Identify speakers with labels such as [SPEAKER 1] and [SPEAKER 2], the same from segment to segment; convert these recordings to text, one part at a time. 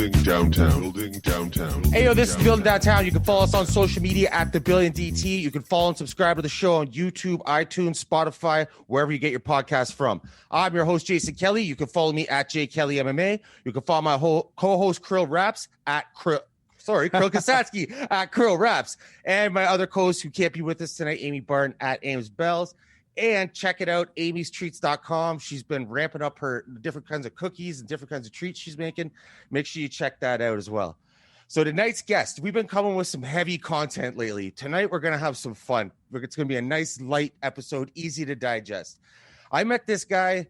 [SPEAKER 1] Building downtown. Building downtown.
[SPEAKER 2] Hey, yo, this is Building Downtown. You can follow us on social media at The Billion DT. You can follow and subscribe to the show on YouTube, iTunes, Spotify, wherever you get your podcasts from. I'm your host, Jason Kelly. You can follow me at JKellyMMA. You can follow my co-host, Kirill Kasatskiy at Kirill Raps. And my other co-host who can't be with us tonight, Amy Barton at Ames Bells. And check it out, amystreats.com. She's been ramping up her different kinds of cookies and different kinds of treats she's making. Make sure you check that out as well. So tonight's guest, we've been coming with some heavy content lately. Tonight, we're going to have some fun. It's going to be a nice, light episode, easy to digest. I met this guy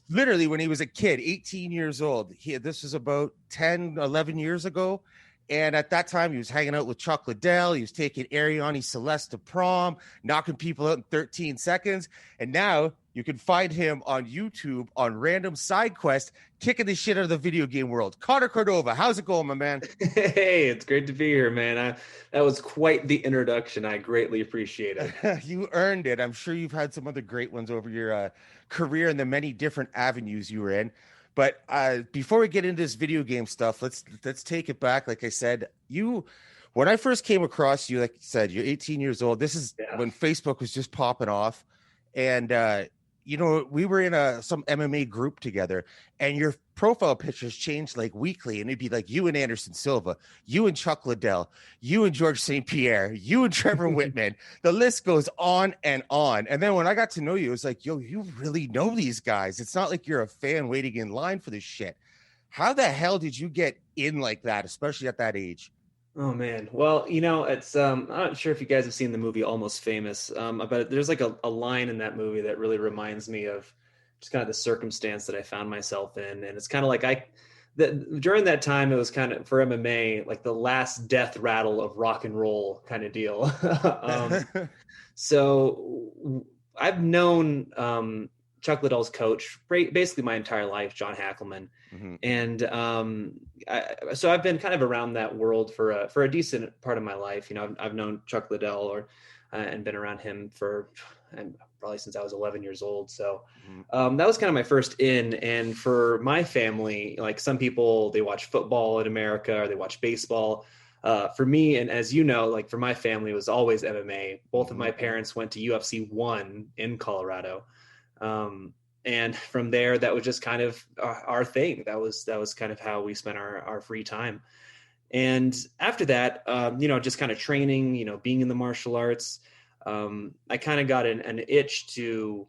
[SPEAKER 2] literally when he was a kid, 18 years old. This was about 10, 11 years ago. And at that time, he was hanging out with Chuck Liddell. He was taking Arianny, Celeste to prom, knocking people out in 13 seconds. And now you can find him on YouTube on random Sidequest, kicking the shit out of the video game world. Cordova, how's it going, my man?
[SPEAKER 3] Hey, it's great to be here, man. That was quite the introduction. I greatly appreciate it.
[SPEAKER 2] You earned it. I'm sure you've had some other great ones over your career and the many different avenues you were in. But before we get into this video game stuff, let's take it back. Like I said, when I first came across you, like you said, you're 18 years old. This is when Facebook was just popping off. And, we were in some MMA group together, and your profile pictures changed like weekly. And it'd be like you and Anderson Silva, you and Chuck Liddell, you and George St. Pierre, you and Trevor Whitman. The list goes on and on. And then when I got to know you, it was like, yo, you really know these guys. It's not like you're a fan waiting in line for this shit. How the hell did you get in like that, especially at that age?
[SPEAKER 3] Oh man. Well, it's I'm not sure if you guys have seen the movie Almost Famous, but there's like a line in that movie that really reminds me of just kind of the circumstance that I found myself in. And it's kind of like during that time, it was kind of for MMA, like the last death rattle of rock and roll kind of deal. So I've known Chuck Liddell's coach basically my entire life, John Hackelman. Mm-hmm. And so I've been kind of around that world for a decent part of my life. I've known Chuck Liddell and been around him and probably since I was 11 years old. So that was kind of my first in. And for my family, like some people, they watch football in America or they watch baseball. For me, and as you know, like for my family, it was always MMA. Both of my parents went to UFC 1 in Colorado. And from there, that was just kind of our thing. That was kind of how we spent our free time. And after that, just kind of training, being in the martial arts, I kind of got an itch to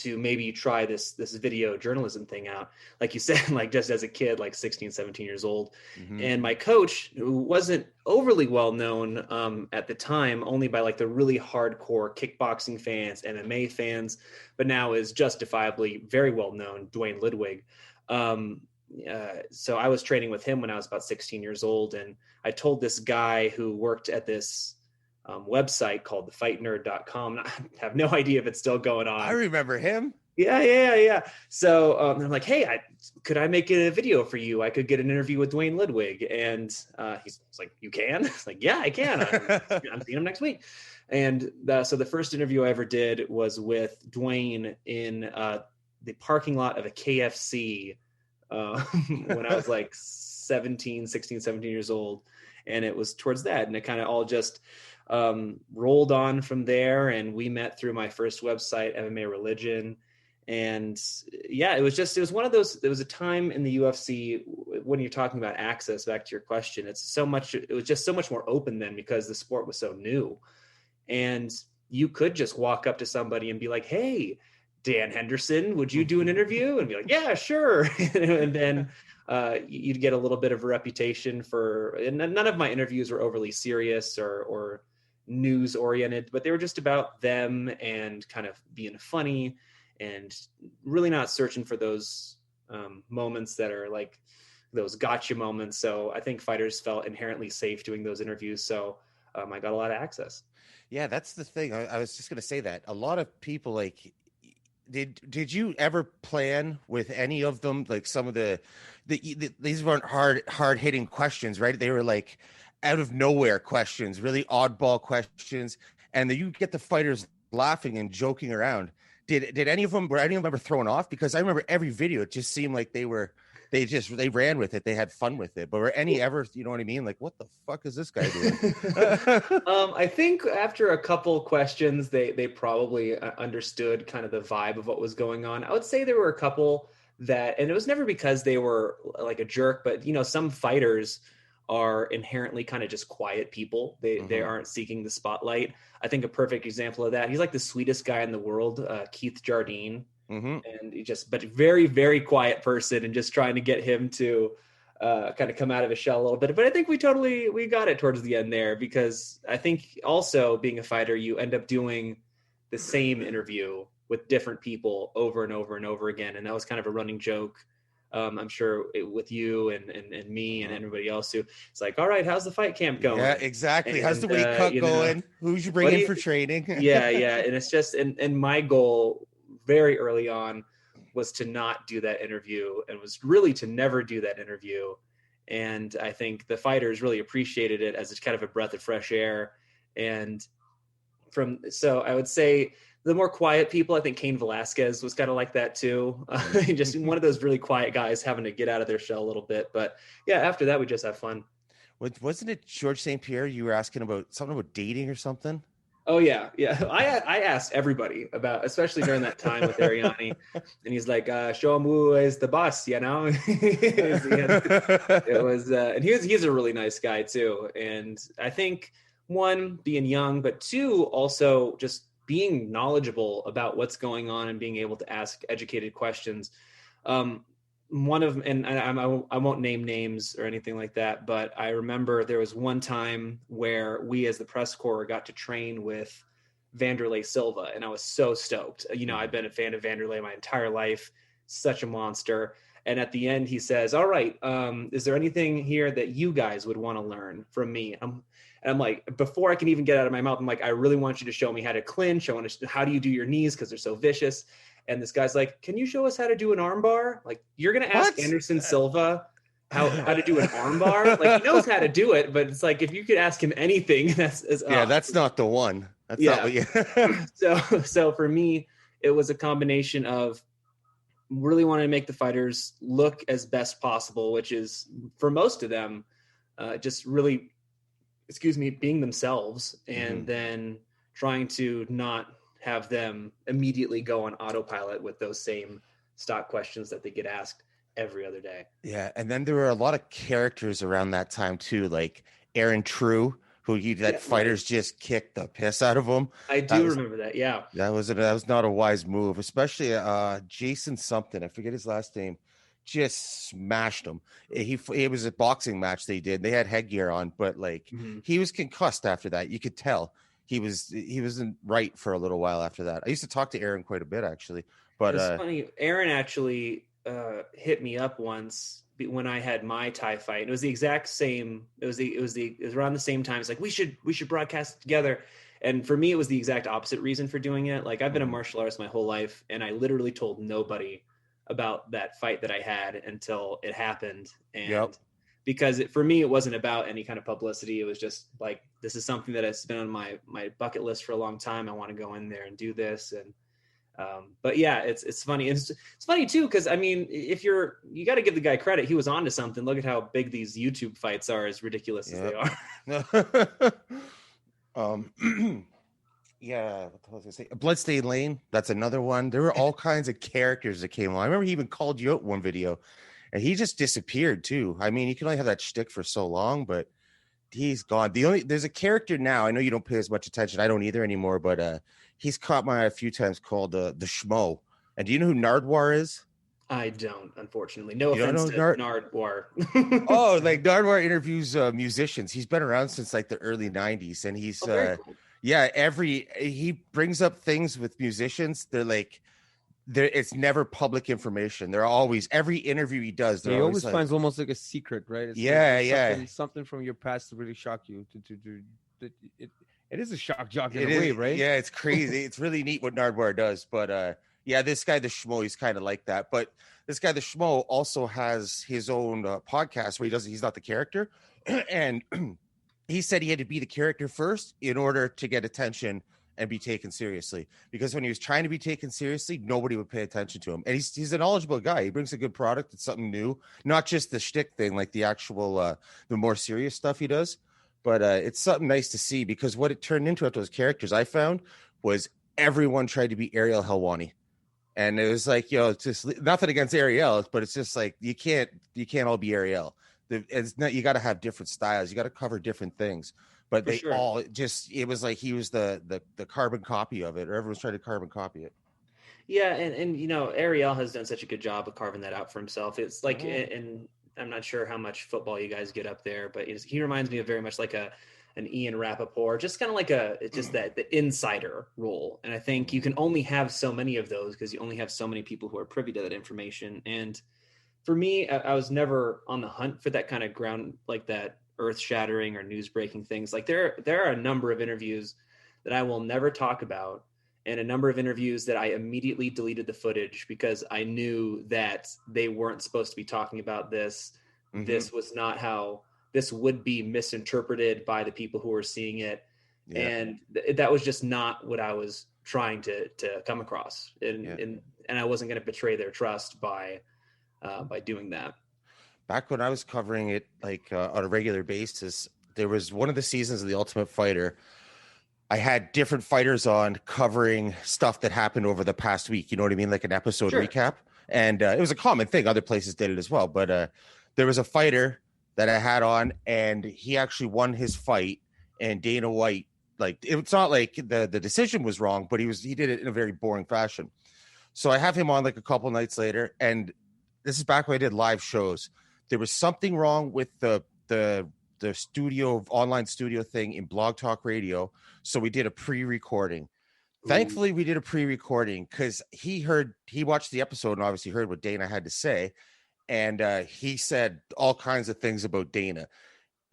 [SPEAKER 3] maybe try this video journalism thing out. Like you said, like just as a kid, like 16, 17 years old. Mm-hmm. And my coach, who wasn't overly well known at the time, only by like the really hardcore kickboxing fans, MMA fans, but now is justifiably very well known, Dwayne Lidwig. So I was training with him when I was about 16 years old. And I told this guy who worked at this website called thefightnerd.com. I have no idea if it's still going on.
[SPEAKER 2] I remember him.
[SPEAKER 3] Yeah. So I'm like, hey, could I make a video for you? I could get an interview with Dwayne Lidwig. And he's like, you can? It's like, yeah, I can. I'm seeing him next week. And so the first interview I ever did was with Dwayne in the parking lot of a KFC when I was like 16, 17 years old. And it was towards that. And it kind of all just rolled on from there. And we met through my first website, MMA Religion. And yeah, it was one of those, there was a time in the UFC when you're talking about access, back to your question, it was just so much more open then because the sport was so new. And you could just walk up to somebody and be like, hey, Dan Henderson, would you do an interview? And be like, yeah, sure. And then you'd get a little bit of a reputation and none of my interviews were overly serious or news oriented, but they were just about them and kind of being funny and really not searching for those moments that are like those gotcha moments. So I think fighters felt inherently safe doing those interviews. So I got a lot of access.
[SPEAKER 2] Yeah, that's the thing. I was just going to say that a lot of people like, did you ever plan with any of them? Like some of these weren't hard hitting questions, right? They were like out of nowhere questions, really oddball questions. And you get the fighters laughing and joking around. Were any of them ever thrown off? Because I remember every video, it just seemed like they were they ran with it. They had fun with it. But were any ever, you know what I mean? Like, what the fuck is this guy doing?
[SPEAKER 3] I think after a couple questions, they probably understood kind of the vibe of what was going on. I would say there were a couple that, and it was never because they were like a jerk, but some fighters are inherently kind of just quiet people. They aren't seeking the spotlight. I think a perfect example of that, he's like the sweetest guy in the world, Keith Jardine. And he but very, very quiet person, and just trying to get him to kind of come out of his shell a little bit. But I think we got it towards the end there, because I think also being a fighter, you end up doing the same interview with different people over and over and over again. And that was kind of a running joke. I'm sure with you and me and everybody else too. It's like, all right, how's the fight camp going?
[SPEAKER 2] Yeah, exactly. How's the weight cut going? Who's you bringing for training?
[SPEAKER 3] Yeah. And it's just, and my goal very early on was to not do that interview, and was really to never do that interview. And I think the fighters really appreciated it as it's kind of a breath of fresh air. And so I would say the more quiet people, I think Cain Velasquez was kind of like that too. Just one of those really quiet guys having to get out of their shell a little bit. But yeah, after that, we just have fun.
[SPEAKER 2] Wasn't it George St. Pierre? You were asking about something about dating or something?
[SPEAKER 3] Oh yeah. I asked everybody about, especially during that time with Arianny, and he's like, "Show him who is the boss," It was, and he's a really nice guy too. And I think, one, being young, but two, also just being knowledgeable about what's going on and being able to ask educated questions. I won't name names or anything like that, but I remember there was one time where we as the press corps got to train with Vanderlei Silva, and I was so stoked. I've been a fan of Vanderlei my entire life, such a monster. And at the end, he says, "All right, is there anything here that you guys would want to learn from me?" And I'm like, before I can even get out of my mouth, I'm like, "I really want you to show me how to clinch. How do you do your knees, because they're so vicious." And this guy's like, "Can you show us how to do an armbar?" Like, you're going to ask Anderson Silva how to do an armbar? Like, he knows how to do it, but it's like, if you could ask him anything, that's
[SPEAKER 2] not the one. That's not what you...
[SPEAKER 3] So for me, it was a combination of really wanting to make the fighters look as best possible, which is, for most of them, just really, being themselves, and then trying to not have them immediately go on autopilot with those same stock questions that they get asked every other day.
[SPEAKER 2] Yeah. And then there were a lot of characters around that time too, like Aaron True, fighters just kicked the piss out of him.
[SPEAKER 3] I remember that. Yeah.
[SPEAKER 2] That was not a wise move, especially Jason something. I forget his last name. Just smashed him. It was a boxing match they did. They had headgear on, but he was concussed after that. You could tell. He wasn't right for a little while after that. I used to talk to Aaron quite a bit, actually. But
[SPEAKER 3] it's funny. Aaron actually hit me up once when I had my Thai fight. And it was the exact same. It was around the same time. It's like, we should broadcast together. And for me, it was the exact opposite reason for doing it. Like, I've been a martial artist my whole life, and I literally told nobody about that fight that I had until it happened. And because for me, it wasn't about any kind of publicity. It was just like, this is something that has been on my bucket list for a long time. I want to go in there and do this. And, but yeah, it's funny. It's funny too, because I mean, you got to give the guy credit. He was onto something. Look at how big these YouTube fights are, as ridiculous as they are.
[SPEAKER 2] Yeah, what the hell was I say? Bloodstained Lane. That's another one. There were all kinds of characters that came along. I remember he even called you out one video, and he just disappeared too. I mean, you can only have that shtick for so long, but he's gone. There's a character now. I know you don't pay as much attention. I don't either anymore, but he's caught my eye a few times, called the Schmo. And do you know who Nardwar is?
[SPEAKER 3] I don't, unfortunately. No offense to Nardwar.
[SPEAKER 2] Oh, like Nardwar interviews musicians. He's been around since like the early 90s, and he's
[SPEAKER 3] very cool.
[SPEAKER 2] Yeah, he brings up things with musicians. It's never public information. They're always, every interview he does,
[SPEAKER 4] he always finds almost like a secret, right? It's something from your past to really shock you. It is a shock jock in a way, right?
[SPEAKER 2] Yeah, it's crazy. It's really neat what Nardwar does. But yeah, this guy, the Schmo, he's kind of like that. But this guy, the Schmo, also has his own podcast where he's not the character, and he said he had to be the character first in order to get attention and be taken seriously, because when he was trying to be taken seriously, nobody would pay attention to him. And he's a knowledgeable guy. He brings a good product. It's something new, not just the shtick thing, like the actual, the more serious stuff he does. But it's something nice to see, because what it turned into after those characters I found was everyone tried to be Ariel Helwani. And it was like, it's just nothing against Ariel, but it's just like, you can't all be Ariel. You got to have different styles. You got to cover different things. But they all just, it was like he was the carbon copy of it, or everyone's trying to carbon copy it.
[SPEAKER 3] Yeah. And Ariel has done such a good job of carving that out for himself. It's like, and I'm not sure how much football you guys get up there, but he reminds me of very much like an Ian Rappaport, just kind of like the insider role. And I think you can only have so many of those, because you only have so many people who are privy to that information. And for me, I was never on the hunt for that kind of ground, like that earth-shattering or news-breaking things. Like there are a number of interviews that I will never talk about, and a number of interviews that I immediately deleted the footage because I knew that they weren't supposed to be talking about this. Mm-hmm. This was not how this would be misinterpreted by the people who were seeing it. Yeah. And that was just not what I was trying to come across. And I wasn't going to betray their trust by doing that.
[SPEAKER 2] Back when I was covering it, like on a regular basis, there was one of the seasons of The Ultimate Fighter. I had different fighters on covering stuff that happened over the past week. You know what I mean? Like an episode recap. And it was a common thing. Other places did it as well. But there was a fighter that I had on, and he actually won his fight. And Dana White, like, it's not like the decision was wrong, but he did it in a very boring fashion. So I have him on like a couple nights later, and this is back when I did live shows. There was something wrong with the online studio thing in Blog Talk Radio. So we did a pre-recording. Thankfully, we did a pre-recording because he watched the episode and obviously heard what Dana had to say. And he said all kinds of things about Dana.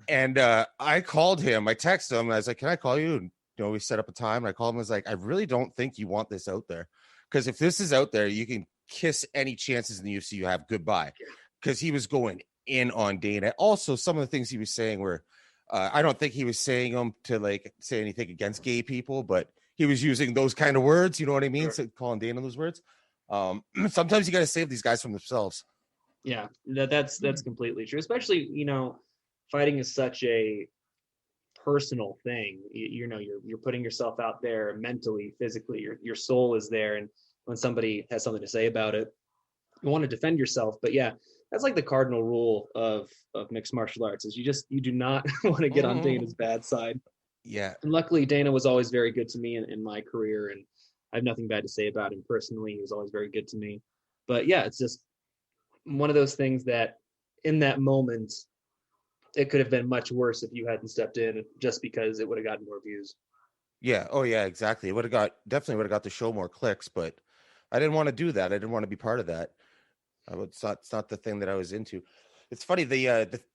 [SPEAKER 2] And I called him. I texted him. And I was like, can I call you? And, we set up a time. And I called him. I was like, I really don't think you want this out there. Because if this is out there, you can kiss any chances in the UFC you have goodbye. Because he was going in on Dana. Also, some of the things he was saying were, I don't think he was saying them to like say anything against gay people, but he was using those kind of words. You know what I mean? Sure. So calling Dana those words. Sometimes you got to save these guys from themselves.
[SPEAKER 3] Yeah, that's completely true. Especially, fighting is such a personal thing. You're putting yourself out there mentally, physically. Your soul is there, and when somebody has something to say about it, you want to defend yourself. But yeah, that's like the cardinal rule of mixed martial arts: is you do not want to get on Dana's bad side.
[SPEAKER 2] Yeah.
[SPEAKER 3] And luckily, Dana was always very good to me in my career, and I have nothing bad to say about him personally. He was always very good to me. But yeah, it's just one of those things that in that moment, it could have been much worse if you hadn't stepped in, just because it would have gotten more views.
[SPEAKER 2] Yeah. Oh yeah, exactly. It definitely would have got the show more clicks, but I didn't want to do that. I didn't want to be part of that. It's not the thing that I was into. It's funny, the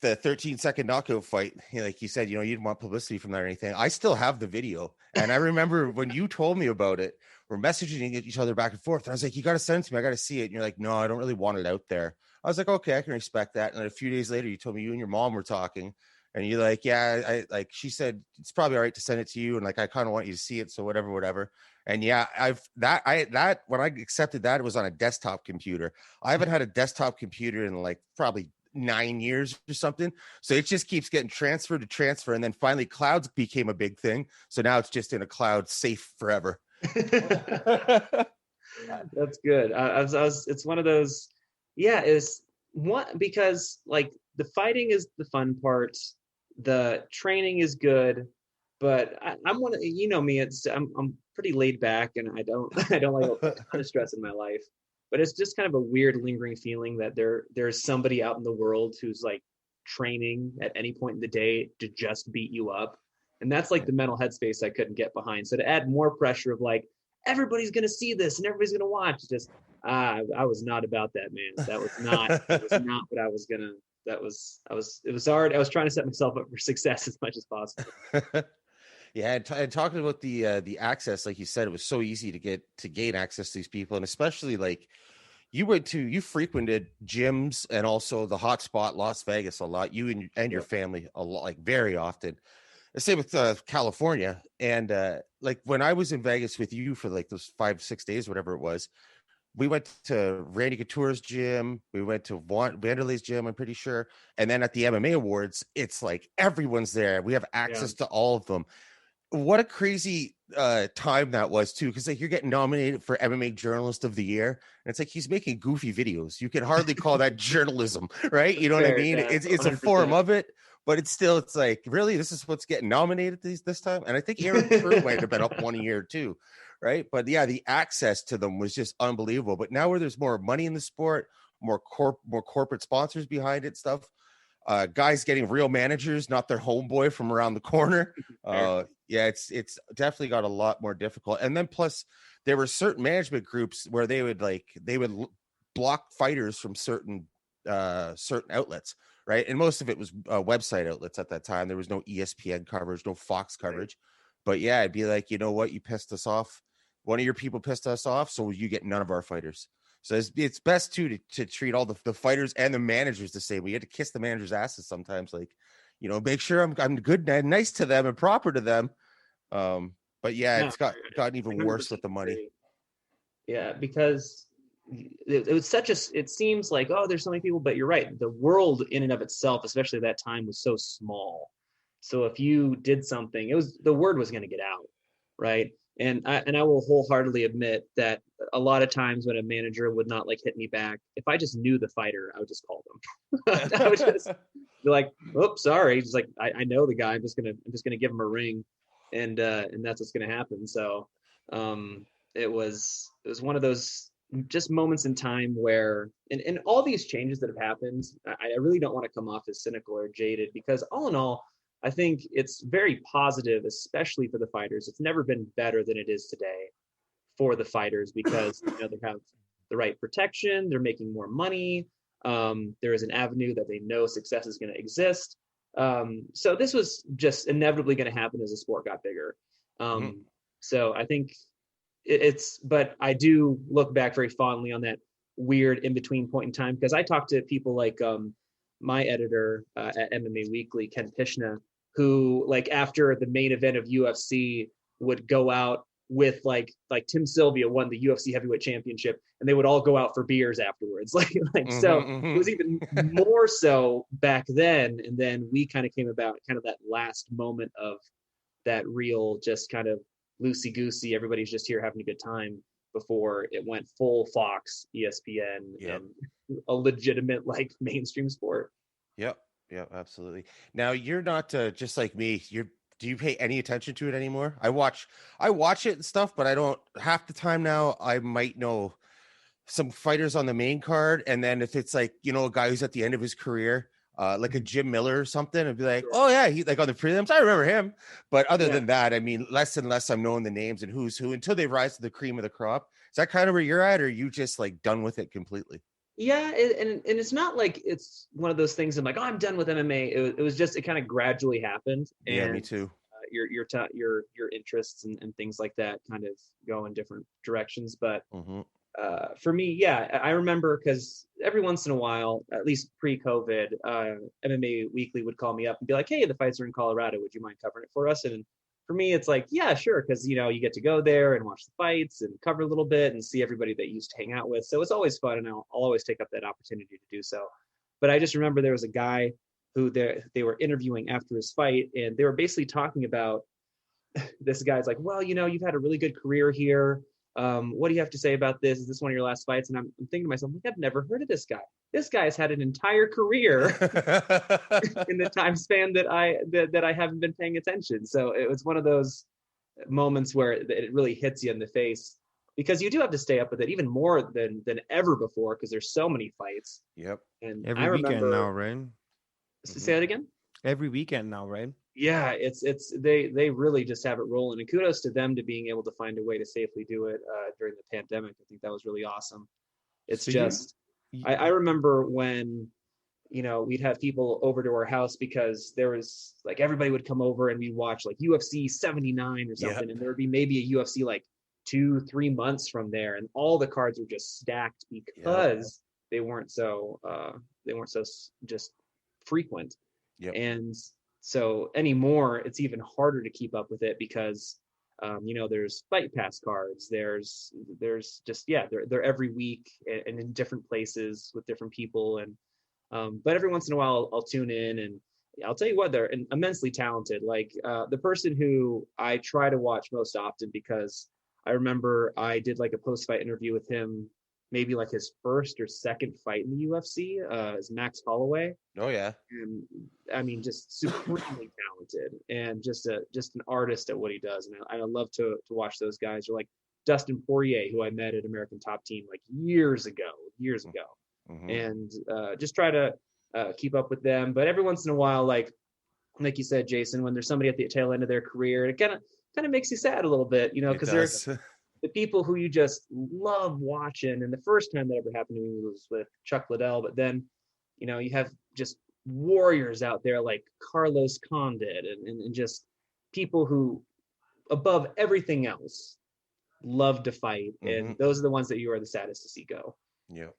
[SPEAKER 2] 13-second knockout fight, like you said, you didn't want publicity from that or anything. I still have the video. And I remember when you told me about it, we're messaging each other back and forth. And I was like, you got to send it to me. I got to see it. And you're like, no, I don't really want it out there. I was like, okay, I can respect that. And then a few days later, you told me you and your mom were talking. And you're like, yeah, she said, it's probably all right to send it to you. And like, I kind of want you to see it. So whatever. And yeah, when I accepted that, it was on a desktop computer. I haven't had a desktop computer in like probably 9 years or something. So it just keeps getting transferred to transfer. And then finally clouds became a big thing. So now it's just in a cloud, safe forever.
[SPEAKER 3] That's good. It's one of those, is one, because like the fighting is the fun part. The training is good, but I'm one of, me, I'm pretty laid back, and I don't like a ton of stress in my life. But it's just kind of a weird lingering feeling that there's somebody out in the world who's like training at any point in the day to just beat you up. And that's like the mental headspace I couldn't get behind. So to add more pressure of like, everybody's going to see this and everybody's going to watch, just, I was not about that, man. That was not what I was going to, it was hard. I was trying to set myself up for success as much as possible.
[SPEAKER 2] Yeah, and talking about the access, like you said, it was so easy to gain access to these people, and especially like you frequented gyms and also the hot spot Las Vegas a lot. You and your family a lot, like very often. The same with California. And like when I was in Vegas with you for like those 5-6 days, whatever it was, we went to Randy Couture's gym. We went to Wanderley's gym, I'm pretty sure. And then at the MMA Awards, it's like everyone's there. We have access to all of them. What a crazy time that was too, because like you're getting nominated for MMA Journalist of the Year, and it's like he's making goofy videos. You can hardly call that journalism, right? You know what I mean? It's a form of it, but it's like, really, this is what's getting nominated this time. And I think Aaron True might have been up 1 year too, right? But yeah, the access to them was just unbelievable. But now where there's more money in the sport, more corporate sponsors behind it, stuff. Guys getting real managers, not their homeboy from around the corner. Yeah, it's definitely got a lot more difficult. And then plus there were certain management groups where they would block fighters from certain outlets, right? And most of it was website outlets at that time. There was no ESPN coverage, no Fox coverage. But yeah, it'd be like, you know what, you pissed us off. One of your people pissed us off, so you get none of our fighters. So it's best too to treat all the fighters and the managers the same. We had to kiss the managers' asses sometimes, like, you know, make sure I'm good and nice to them and proper to them. But yeah, it's gotten even worse with the money.
[SPEAKER 3] Yeah, because it was it seems like, oh, there's so many people, but you're right. The world in and of itself, especially at that time, was so small. So if you did something, the word was going to get out, right? And I will wholeheartedly admit that a lot of times when a manager would not like hit me back, if I just knew the fighter, I would just call them. I would just be like, "Oops, sorry." Just like I know the guy. I'm just gonna give him a ring, and that's what's gonna happen. So it was one of those just moments in time where, and all these changes that have happened, I really don't want to come off as cynical or jaded, because all in all, I think it's very positive, especially for the fighters. It's never been better than it is today for the fighters, because you know, they have the right protection, they're making more money. There is an avenue that they know success is going to exist. So this was just inevitably going to happen as the sport got bigger. So I think but I do look back very fondly on that weird in-between point in time, because I talked to people like my editor at MMA Weekly, Ken Pishna, who like after the main event of UFC would go out with like Tim Sylvia won the UFC heavyweight championship, and they would all go out for beers afterwards. So it was even more so back then. And then we kind of came about kind of that last moment of that real, just kind of loosey goosey, everybody's just here having a good time, before it went full Fox, ESPN, and a legitimate like mainstream sport.
[SPEAKER 2] Yep, absolutely. Now you're not just like me. Do you pay any attention to it anymore? I watch it and stuff, but I don't. Half the time now, I might know some fighters on the main card, and then if it's like, you know, a guy who's at the end of his career, like a Jim Miller or something, I'd be like, oh yeah, he like on the prelims, I remember him. But other than that, I mean, less and less I'm knowing the names and who's who until they rise to the cream of the crop. Is that kind of where you're at, or are you just like done with it completely?
[SPEAKER 3] Yeah, and it's not like it's one of those things I'm like, oh, I'm done with MMA. It was just, it kind of gradually happened. And,
[SPEAKER 2] yeah, me too.
[SPEAKER 3] Your interests and things like that kind of go in different directions. But for me, yeah, I remember, because every once in a while, at least pre-COVID, MMA Weekly would call me up and be like, hey, the fights are in Colorado. Would you mind covering it for us? And for me, it's like, yeah, sure, because, you know, you get to go there and watch the fights and cover a little bit and see everybody that you used to hang out with. So it's always fun, and I'll always take up that opportunity to do so. But I just remember there was a guy who they were interviewing after his fight, and they were basically talking about, this guy's like, well, you know, you've had a really good career here. What do you have to say about this? Is this one of your last fights? And I'm thinking to myself, like, I've never heard of this guy. This guy's had an entire career in the time span that I haven't been paying attention. So it was one of those moments where it really hits you in the face, because you do have to stay up with it even more than ever before, because there's so many fights.
[SPEAKER 2] Yep.
[SPEAKER 3] And
[SPEAKER 4] every weekend now, right?
[SPEAKER 3] Say that again?
[SPEAKER 4] Every weekend now, right?
[SPEAKER 3] Yeah, they really just have it rolling, and kudos to them to being able to find a way to safely do it during the pandemic. I think that was really awesome. It's so I remember when, you know, we'd have people over to our house, because there was like, everybody would come over and we'd watch like UFC 79 or something. And there would be maybe a UFC like 2-3 months from there, and all the cards were just stacked, because they weren't so just frequent. And So anymore, it's even harder to keep up with it because, there's fight pass cards. There's just, they're every week and in different places with different people. And, but every once in a while I'll tune in, and I'll tell you what, they're immensely talented. Like the person who I try to watch most often, because I remember I did like a post-fight interview with him, maybe like his first or second fight in the UFC, is Max Holloway.
[SPEAKER 2] Oh yeah.
[SPEAKER 3] And I mean, just supremely talented and just an artist at what he does. And I love to watch those guys. Or like Dustin Poirier, who I met at American Top Team like years ago. Mm-hmm. And just try to keep up with them. But every once in a while, like you said, Jason, when there's somebody at the tail end of their career, it kind of makes you sad a little bit, because there's the people who you just love watching. And the first time that ever happened to me was with Chuck Liddell. But then, you have just warriors out there like Carlos Condit and just people who, above everything else, love to fight. Mm-hmm. And those are the ones that you are the saddest to see go.
[SPEAKER 2] Yeah.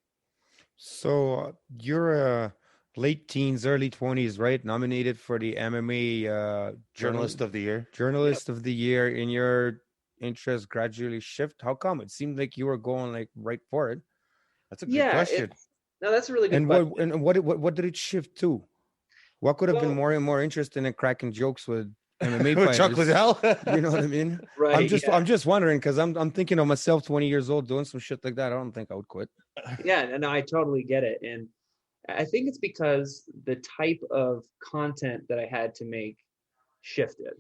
[SPEAKER 4] So you're late teens, early 20s, right? Nominated for the MMA
[SPEAKER 2] Journalist of the Year.
[SPEAKER 4] Journalist of the Year. In your interest gradually shift? How come? It seemed like you were going like right for it.
[SPEAKER 2] That's a good question.
[SPEAKER 3] No, that's a really good question.
[SPEAKER 4] And what did it shift to? What could have been more and more interesting in cracking jokes with MMA fighters?
[SPEAKER 2] Chuck Liddell?
[SPEAKER 4] You know what I mean?
[SPEAKER 3] Right.
[SPEAKER 4] I'm just wondering, because I'm thinking of myself 20 years old doing some shit like that. I don't think I would quit.
[SPEAKER 3] Yeah, and I totally get it. And I think it's because the type of content that I had to make shifted.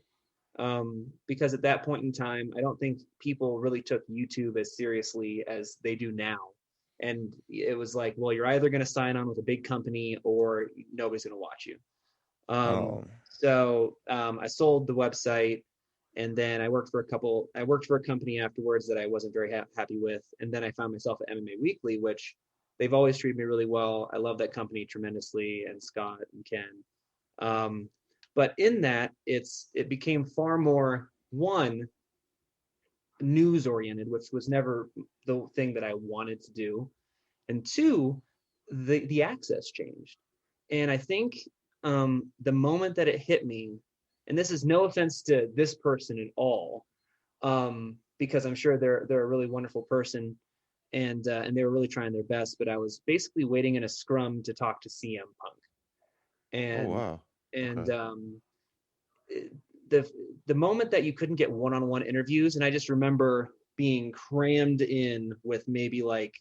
[SPEAKER 3] Because at that point in time, I don't think people really took YouTube as seriously as they do now. And it was like, well, you're either going to sign on with a big company or nobody's going to watch you. So I sold the website, and then I worked for a company afterwards that I wasn't very happy with. And then I found myself at MMA Weekly, which they've always treated me really well. I love that company tremendously, and Scott and Ken. But in that, it became far more, one, news oriented, which was never the thing that I wanted to do, and two, the access changed. And I think the moment that it hit me, and this is no offense to this person at all, because I'm sure they're a really wonderful person, and they were really trying their best, but I was basically waiting in a scrum to talk to CM Punk. And
[SPEAKER 2] oh wow.
[SPEAKER 3] And the moment that you couldn't get one-on-one interviews, and I just remember being crammed in with maybe like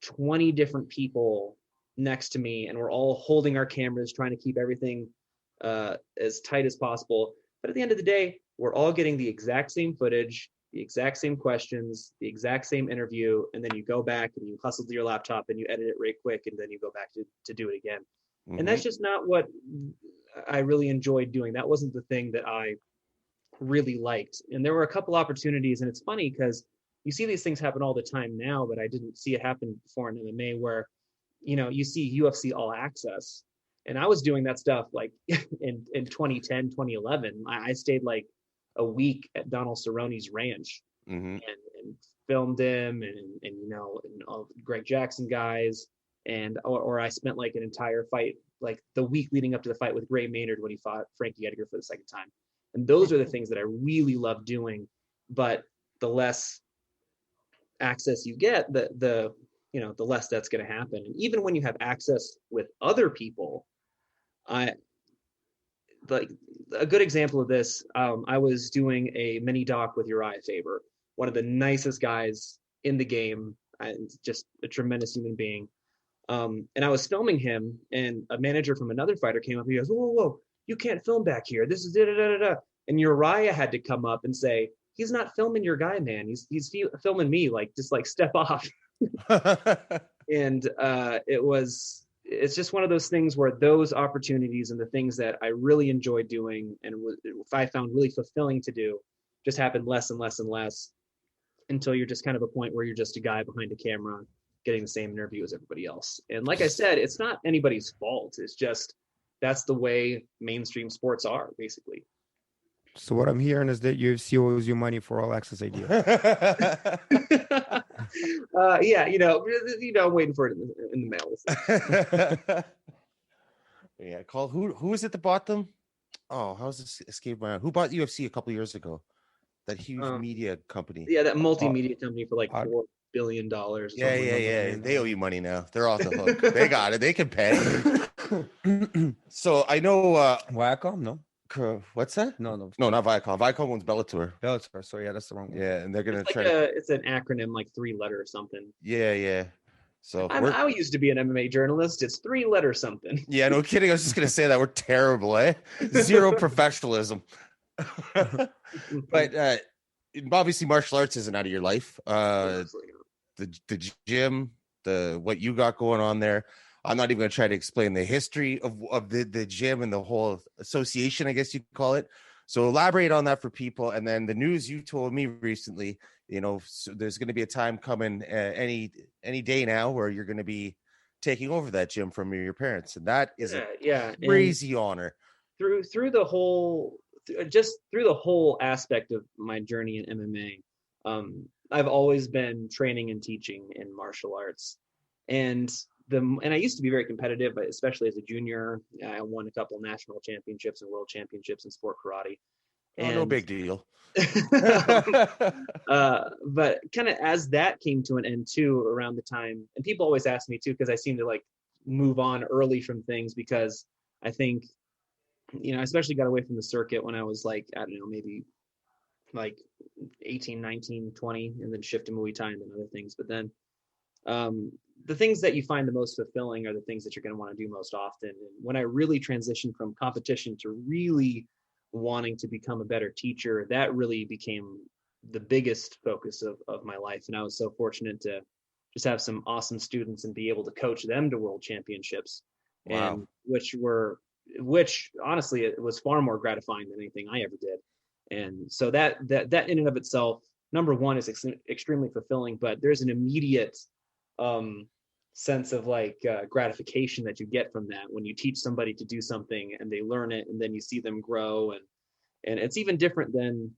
[SPEAKER 3] 20 different people next to me, and we're all holding our cameras, trying to keep everything as tight as possible. But at the end of the day, we're all getting the exact same footage, the exact same questions, the exact same interview, and then you go back and you hustle to your laptop and you edit it right quick, and then you go back to do it again. Mm-hmm. And that's just not what I really enjoyed doing. That wasn't the thing that I really liked. And there were a couple opportunities, and it's funny because you see these things happen all the time now, but I didn't see it happen before in MMA, where, you see UFC All Access. And I was doing that stuff like in 2010, 2011. I stayed like a week at Donald Cerrone's ranch, mm-hmm. and filmed him and all Greg Jackson guys. Or I spent like an entire fight, like the week leading up to the fight with Gray Maynard when he fought Frankie Edgar for the second time. And those are the things that I really love doing. But the less access you get, the less that's going to happen. And even when you have access with other people, a good example of this, I was doing a mini doc with Uriah Faber, one of the nicest guys in the game, and just a tremendous human being. And I was filming him, and a manager from another fighter came up. He goes, whoa, you can't film back here. This is da-da-da-da-da. And Uriah had to come up and say, he's not filming your guy, man. He's filming me. Like, just like step off. And it's just one of those things where those opportunities and the things that I really enjoyed doing and I found really fulfilling to do just happened less and less and less, until you're just kind of a point where you're just a guy behind a camera getting the same interview as everybody else. And like I said, it's not anybody's fault. It's just, that's the way mainstream sports are, basically.
[SPEAKER 4] So what I'm hearing is that UFC owes you money for All Access idea.
[SPEAKER 3] Yeah, I'm waiting for it in the mail.
[SPEAKER 2] Yeah, call who is it that bought them? Oh, how's this escape my? Who bought UFC a couple years ago? That huge media company.
[SPEAKER 3] Yeah, that multimedia company for like $4 billion.
[SPEAKER 2] Yeah. They owe you money now. They're off the hook. They got it. They can pay. So I know
[SPEAKER 4] Viacom, no.
[SPEAKER 2] What's that?
[SPEAKER 4] No,
[SPEAKER 2] not Viacom. Viacom owns Bellator.
[SPEAKER 4] So yeah, that's the wrong one.
[SPEAKER 2] Yeah, and they're gonna
[SPEAKER 3] try. It's an acronym, like 3-letter something.
[SPEAKER 2] Yeah. So
[SPEAKER 3] I used to be an MMA journalist. It's 3-letter something.
[SPEAKER 2] Yeah, no kidding. I was just gonna say that we're terrible, eh? Zero professionalism. But obviously, martial arts isn't out of your life. The gym, what you got going on there. I'm not even going to try to explain the history of the gym and the whole association, I guess you'd call it. So elaborate on that for people. And then the news you told me recently, so there's going to be a time coming any day now where you're going to be taking over that gym from your parents. And that is a crazy honor.
[SPEAKER 3] Through the whole aspect of my journey in MMA, I've always been training and teaching in martial arts. And I used to be very competitive, but especially as a junior, I won a couple national championships and world championships in sport karate.
[SPEAKER 2] And, no big deal.
[SPEAKER 3] But kind of as that came to an end too, around the time, and people always ask me too, because I seem to like move on early from things, because I think, I especially got away from the circuit when I was like, I don't know, maybe like 18, 19, 20, and then shift to Muay Thai and then other things. But then the things that you find the most fulfilling are the things that you're going to want to do most often. And when I really transitioned from competition to really wanting to become a better teacher, that really became the biggest focus of my life. And I was so fortunate to just have some awesome students and be able to coach them to world championships.
[SPEAKER 2] Wow.
[SPEAKER 3] And which honestly, it was far more gratifying than anything I ever did. And so that in and of itself, number one, is extremely fulfilling, but there's an immediate sense of like gratification that you get from that when you teach somebody to do something and they learn it, and then you see them grow. And it's even different than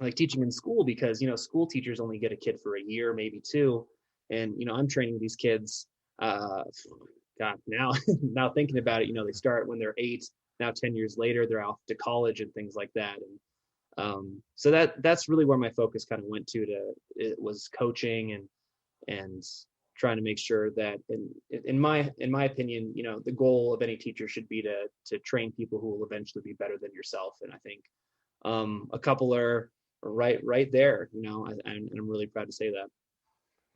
[SPEAKER 3] like teaching in school, because school teachers only get a kid for a year, maybe 2, and I'm training these kids now thinking about it, they start when they're 8, now 10 years later they're off to college and things like that. And so that's really where my focus kind of went it was coaching and trying to make sure that in my opinion, the goal of any teacher should be to train people who will eventually be better than yourself. And I think a couple are right there, and I'm really proud to say that.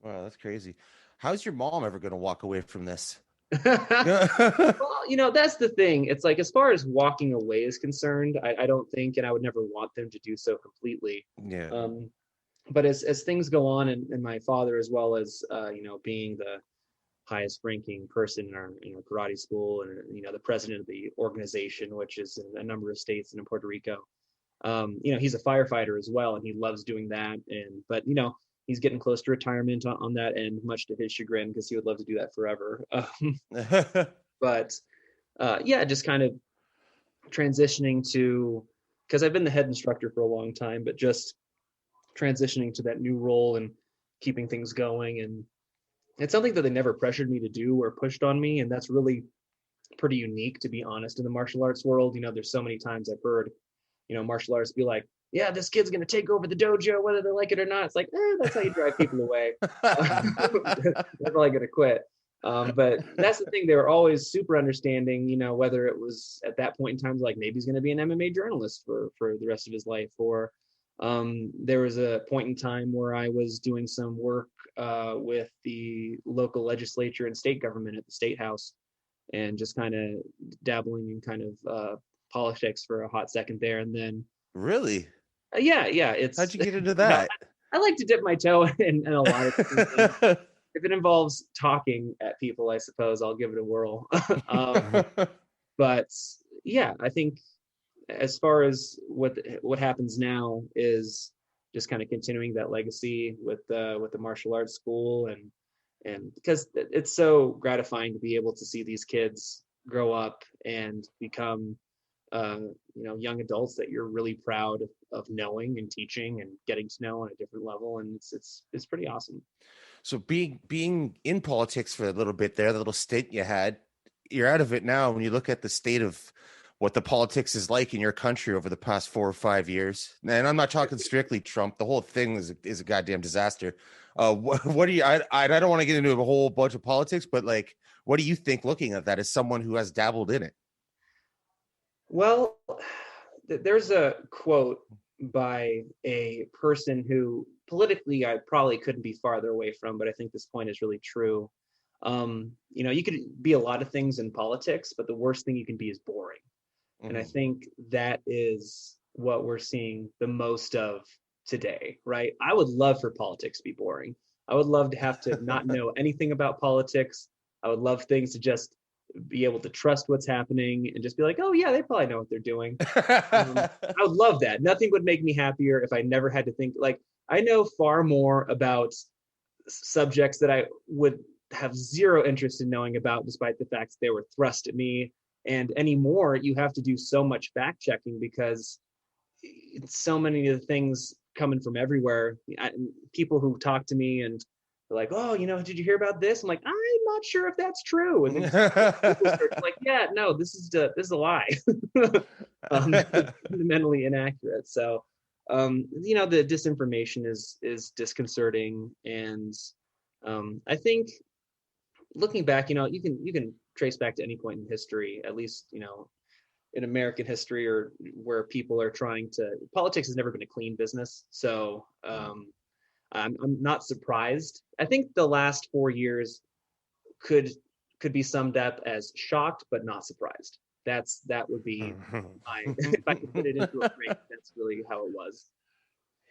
[SPEAKER 2] Wow, that's crazy. How's your mom ever going to walk away from this?
[SPEAKER 3] Well, that's the thing. It's like, as far as walking away is concerned, I don't think, and I would never want them to do so completely.
[SPEAKER 2] Yeah.
[SPEAKER 3] But as things go on, and my father, as well as being the highest ranking person in our karate school, and the president of the organization, which is in a number of states and in Puerto Rico, he's a firefighter as well, and he loves doing that. But he's getting close to retirement on that end, much to his chagrin, because he would love to do that forever. But just kind of transitioning to, because I've been the head instructor for a long time, but just transitioning to that new role and keeping things going. And it's something that they never pressured me to do or pushed on me. And that's really pretty unique, to be honest, in the martial arts world. There's so many times I've heard, martial artists be like, yeah, this kid's going to take over the dojo, whether they like it or not. It's like, that's how you drive people away. They're probably going to quit. But that's the thing. They were always super understanding, whether it was at that point in time, like maybe he's going to be an MMA journalist for the rest of his life, or there was a point in time where I was doing some work with the local legislature and state government at the state house, and just kind of dabbling in kind of politics for a hot second there. And then
[SPEAKER 2] really,
[SPEAKER 3] yeah,
[SPEAKER 2] how'd you get into that?
[SPEAKER 3] I like to dip my toe in a lot of things. If it involves talking at people, I suppose I'll give it a whirl. But yeah, I think as far as what happens now is just kind of continuing that legacy with the martial arts school, and because it's so gratifying to be able to see these kids grow up and become young adults that you're really proud of knowing and teaching and getting to know on a different level. And it's pretty awesome.
[SPEAKER 2] So being in politics for a little bit there, the little stint you had, you're out of it now. When you look at the state of what the politics is like in your country over the past 4 or 5 years. And I'm not talking strictly Trump. The whole thing is a goddamn disaster. What do you? I don't want to get into a whole bunch of politics, but like, what do you think looking at that as someone who has dabbled in it?
[SPEAKER 3] Well, there's a quote by a person who politically I probably couldn't be farther away from, but I think this point is really true. You could be a lot of things in politics, but the worst thing you can be is boring. Mm-hmm. And I think that is what we're seeing the most of today, right? I would love for politics to be boring. I would love to have to not know anything about politics. I would love things to just be able to trust what's happening and just be like, oh yeah, they probably know what they're doing. I would love that. Nothing would make me happier if I never had to think. Like, I know far more about subjects that I would have zero interest in knowing about, despite the fact that they were thrust at me. And anymore, you have to do so much fact checking because it's so many of the things coming from everywhere. People who talk to me and they're like, oh, did you hear about this? I'm like, I'm not sure if that's true. And then like, yeah, no, this is a lie. Fundamentally inaccurate. So, the disinformation is disconcerting. And I think looking back, you can trace back to any point in history, at least, in American history, or where people are politics has never been a clean business. So I'm not surprised. I think the last 4 years could be summed up as shocked, but not surprised. That would be if I could put it into a frame, that's really how it was.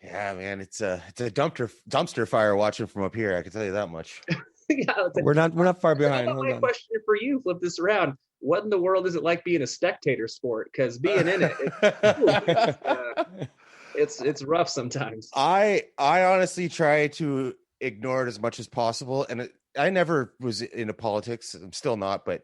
[SPEAKER 2] Yeah, man, it's a dumpster fire watching from up here. I can tell you that much.
[SPEAKER 3] Yeah,
[SPEAKER 4] we're not far behind.
[SPEAKER 3] My question for you, flip this around. What in the world is it like being a spectator sport? Because being in it, it's rough sometimes.
[SPEAKER 2] I honestly try to ignore it as much as possible, and I never was into politics. I'm still not, but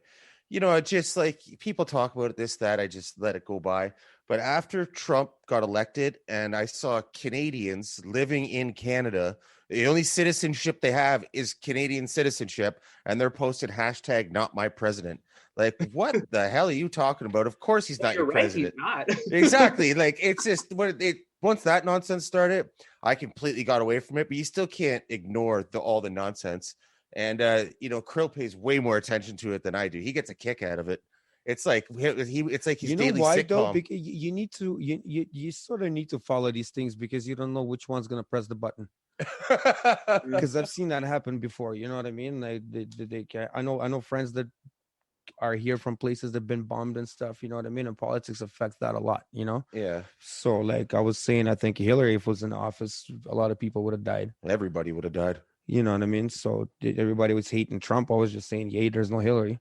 [SPEAKER 2] just like people talk about it, this, that, I just let it go by. But after Trump got elected and I saw Canadians living in Canada, the only citizenship they have is Canadian citizenship, and they're posted #NotMyPresident. Like, what the hell are you talking about? Of course he's not your president.
[SPEAKER 3] He's not.
[SPEAKER 2] Exactly. Like, it's just once that nonsense started, I completely got away from it. But you still can't ignore all the nonsense. And Kirill pays way more attention to it than I do. He gets a kick out of it. It's like it's like his daily
[SPEAKER 4] why
[SPEAKER 2] sitcom.
[SPEAKER 4] Though? Because you need to you sort of need to follow these things because you don't know which one's gonna press the button. Because I've seen that happen before. You know what I mean? Like I know friends that are here from places that've been bombed and stuff. You know what I mean? And politics affects that a lot.
[SPEAKER 2] Yeah.
[SPEAKER 4] So like I was saying, I think Hillary, if was in office, a lot of people would have died.
[SPEAKER 2] Everybody would have died.
[SPEAKER 4] You know what I mean? So everybody was hating Trump. I was just saying, yay, there's no Hillary.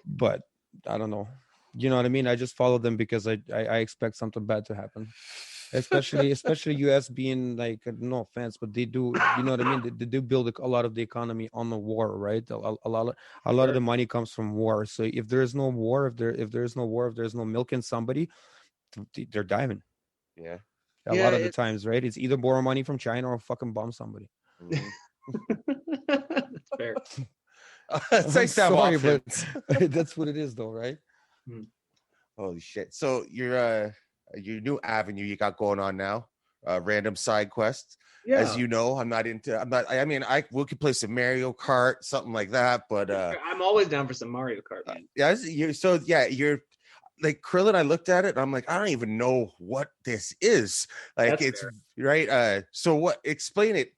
[SPEAKER 4] But I don't know. You know what I mean? I just follow them because I expect something bad to happen. Especially US being like, no offense, but they do, you know what I mean? They do build a lot of the economy on the war, right? A lot of the money comes from war. So if there is no war, if there's no milking somebody, they're diving.
[SPEAKER 2] Yeah.
[SPEAKER 4] A lot of the times, right? It's either borrow money from China or fucking bomb somebody.
[SPEAKER 3] That's fair.
[SPEAKER 2] It's nice to have options.
[SPEAKER 4] But that's what it is, though, right?
[SPEAKER 2] Holy shit! So your new avenue you got going on now, random side quests. Yeah. As you know, we could play some Mario Kart, something like that. But
[SPEAKER 3] I'm always down for some Mario Kart, man.
[SPEAKER 2] You're like Kirill and I looked at it and I'm like, I don't even know what this is. Like, that's it's fair. Right. So what? Explain it.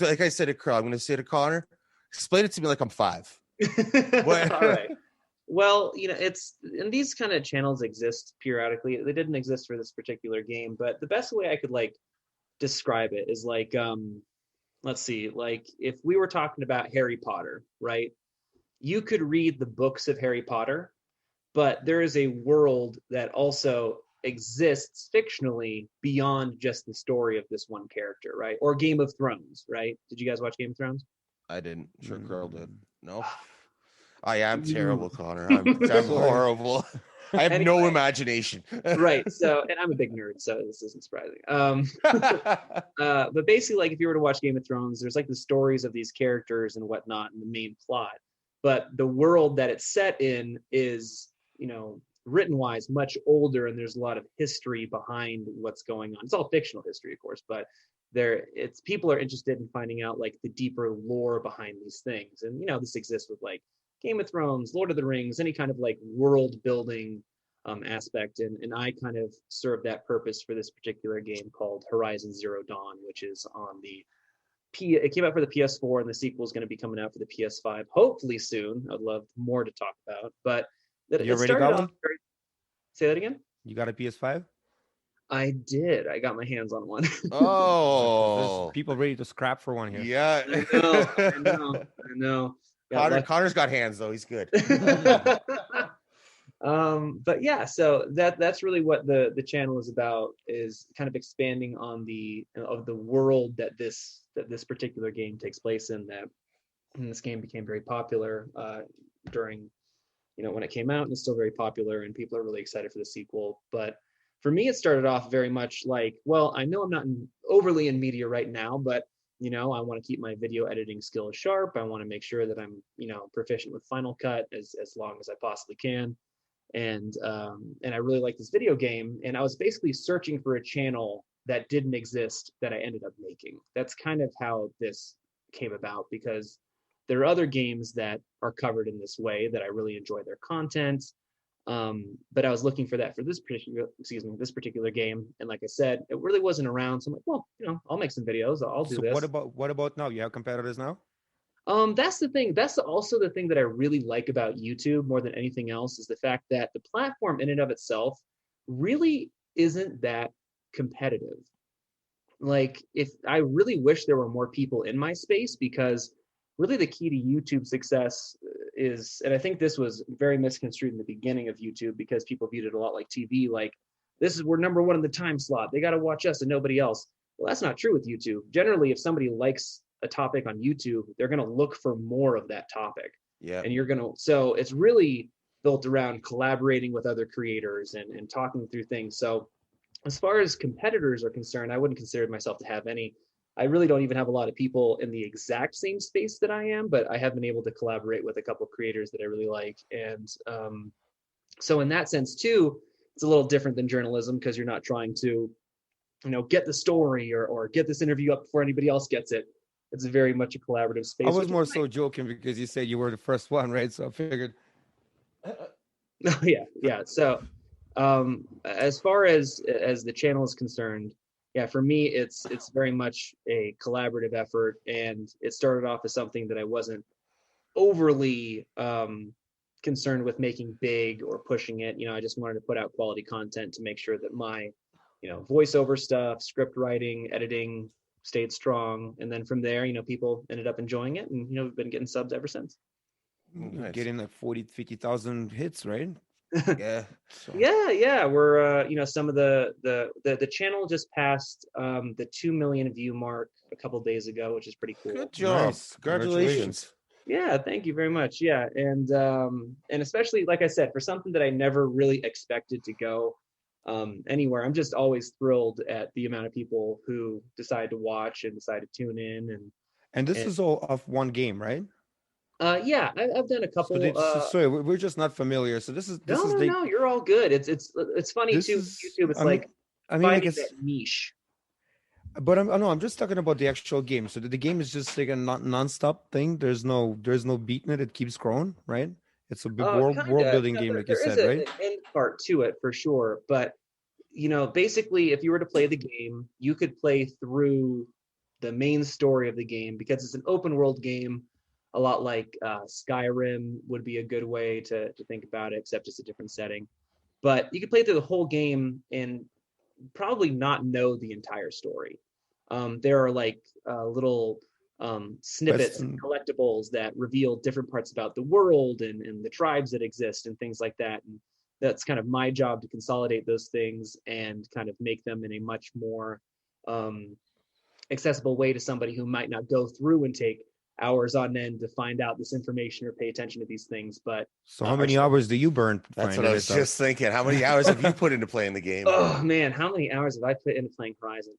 [SPEAKER 2] Like I said to Kirill, I'm going to say to Connor, explain it to me like I'm 5. What?
[SPEAKER 3] All right. Well, and these kind of channels exist periodically. They didn't exist for this particular game, but the best way I could describe it is let's see, if we were talking about Harry Potter, right? You could read the books of Harry Potter, but there is a world that also exists fictionally beyond just the story of this one character, right? Or Game of Thrones, right? Did you guys watch Game of Thrones?
[SPEAKER 2] I didn't. Sure, Kirill did. No. I am terrible, Connor. I'm horrible. I have no imagination.
[SPEAKER 3] Right. So, and I'm a big nerd, so this isn't surprising. But basically, if you were to watch Game of Thrones, there's the stories of these characters and whatnot and the main plot. But the world that it's set in is, written wise much older, and there's a lot of history behind what's going on. It's all fictional history, of course, but people are interested in finding out like the deeper lore behind these things. And this exists with like Game of Thrones, Lord of the Rings, any kind of like world building aspect, and I kind of serve that purpose for this particular game called Horizon Zero Dawn, which is on it came out for the PS4, and the sequel is going to be coming out for the PS5 hopefully soon. I'd love more to talk about, but
[SPEAKER 4] You already got one?
[SPEAKER 3] Say that again.
[SPEAKER 4] You got a PS5?
[SPEAKER 3] I did. I got my hands on one.
[SPEAKER 2] Oh,
[SPEAKER 4] There's people ready to scrap for one here.
[SPEAKER 2] yeah.
[SPEAKER 3] I know.
[SPEAKER 2] Connor's got hands though. He's good.
[SPEAKER 3] But yeah, so that's really what the channel is about, is kind of expanding on the world that this particular game takes place in. And this game became very popular during when it came out, and it's still very popular, and people are really excited for the sequel. But for me, it started off very much like, well, I know I'm not overly in media right now, but I want to keep my video editing skills sharp. I want to make sure that I'm proficient with Final Cut as long as I possibly can. And I really like this video game, and I was basically searching for a channel that didn't exist that I ended up making. That's kind of how this came about, because there are other games that are covered in this way that I really enjoy their content. But I was looking for that for this particular game, and like I said, it really wasn't around. So I'm like, well, I'll make some videos. I'll do this.
[SPEAKER 4] What about now? You have competitors now?
[SPEAKER 3] That's the thing. That's also the thing that I really like about YouTube more than anything else, is the fact that the platform in and of itself really isn't that competitive. Like, if I really wish there were more people in my space, because really the key to YouTube success is, and I think this was very misconstrued in the beginning of YouTube, because people viewed it a lot like TV, like, we're number one in the time slot, they got to watch us and nobody else. Well, that's not true with YouTube. Generally, if somebody likes a topic on YouTube, they're going to look for more of that topic.
[SPEAKER 2] Yeah.
[SPEAKER 3] And so it's really built around collaborating with other creators and talking through things. So as far as competitors are concerned, I wouldn't consider myself to have any. I really don't even have a lot of people in the exact same space that I am, but I have been able to collaborate with a couple of creators that I really like. And so in that sense too, it's a little different than journalism, because you're not trying to, get the story or get this interview up before anybody else gets it. It's very much a collaborative space.
[SPEAKER 4] I was more so joking, because you said you were the first one, right? So I figured.
[SPEAKER 3] Yeah. So as far as the channel is concerned, yeah, for me, it's very much a collaborative effort, and it started off as something that I wasn't overly concerned with making big or pushing it. I just wanted to put out quality content to make sure that my, voiceover stuff, script writing, editing stayed strong. And then from there, people ended up enjoying it, and, we've been getting subs ever since.
[SPEAKER 4] Nice. Getting like 50,000 hits, right?
[SPEAKER 2] Yeah.
[SPEAKER 4] So.
[SPEAKER 3] Yeah. We're, some of the channel just passed the 2 million view mark a couple of days ago, which is pretty cool.
[SPEAKER 2] Good job.
[SPEAKER 4] Nice.
[SPEAKER 2] Congratulations.
[SPEAKER 3] Yeah, thank you very much. Yeah, and especially, like I said, for something that I never really expected to go anywhere, I'm just always thrilled at the amount of people who decide to watch and decide to tune in.
[SPEAKER 4] And this is all off one game, right?
[SPEAKER 3] Yeah, I've done a couple.
[SPEAKER 4] Sorry, we're just not familiar. So this is
[SPEAKER 3] no, you're all good. It's funny too. YouTube, it's finding that niche.
[SPEAKER 4] But I'm just talking about the actual game. So the game is just like a non-stop thing. There's no beating it. It keeps growing, right? It's a big world building game, like you said, right?
[SPEAKER 3] There is an end part to it for sure. But basically, if you were to play the game, you could play through the main story of the game, because it's an open world game. A lot like Skyrim would be a good way to think about it, except it's a different setting. But you could play through the whole game and probably not know the entire story. There are like little snippets and collectibles that reveal different parts about the world and the tribes that exist and things like that. And that's kind of my job, to consolidate those things and kind of make them in a much more accessible way to somebody who might not go through and take hours on end to find out this information or pay attention to these things. But
[SPEAKER 4] so how many hours do you burn?
[SPEAKER 2] That's what I was just thinking. How many hours have you put into playing the game?
[SPEAKER 3] Oh man, how many hours have I put into playing Horizon?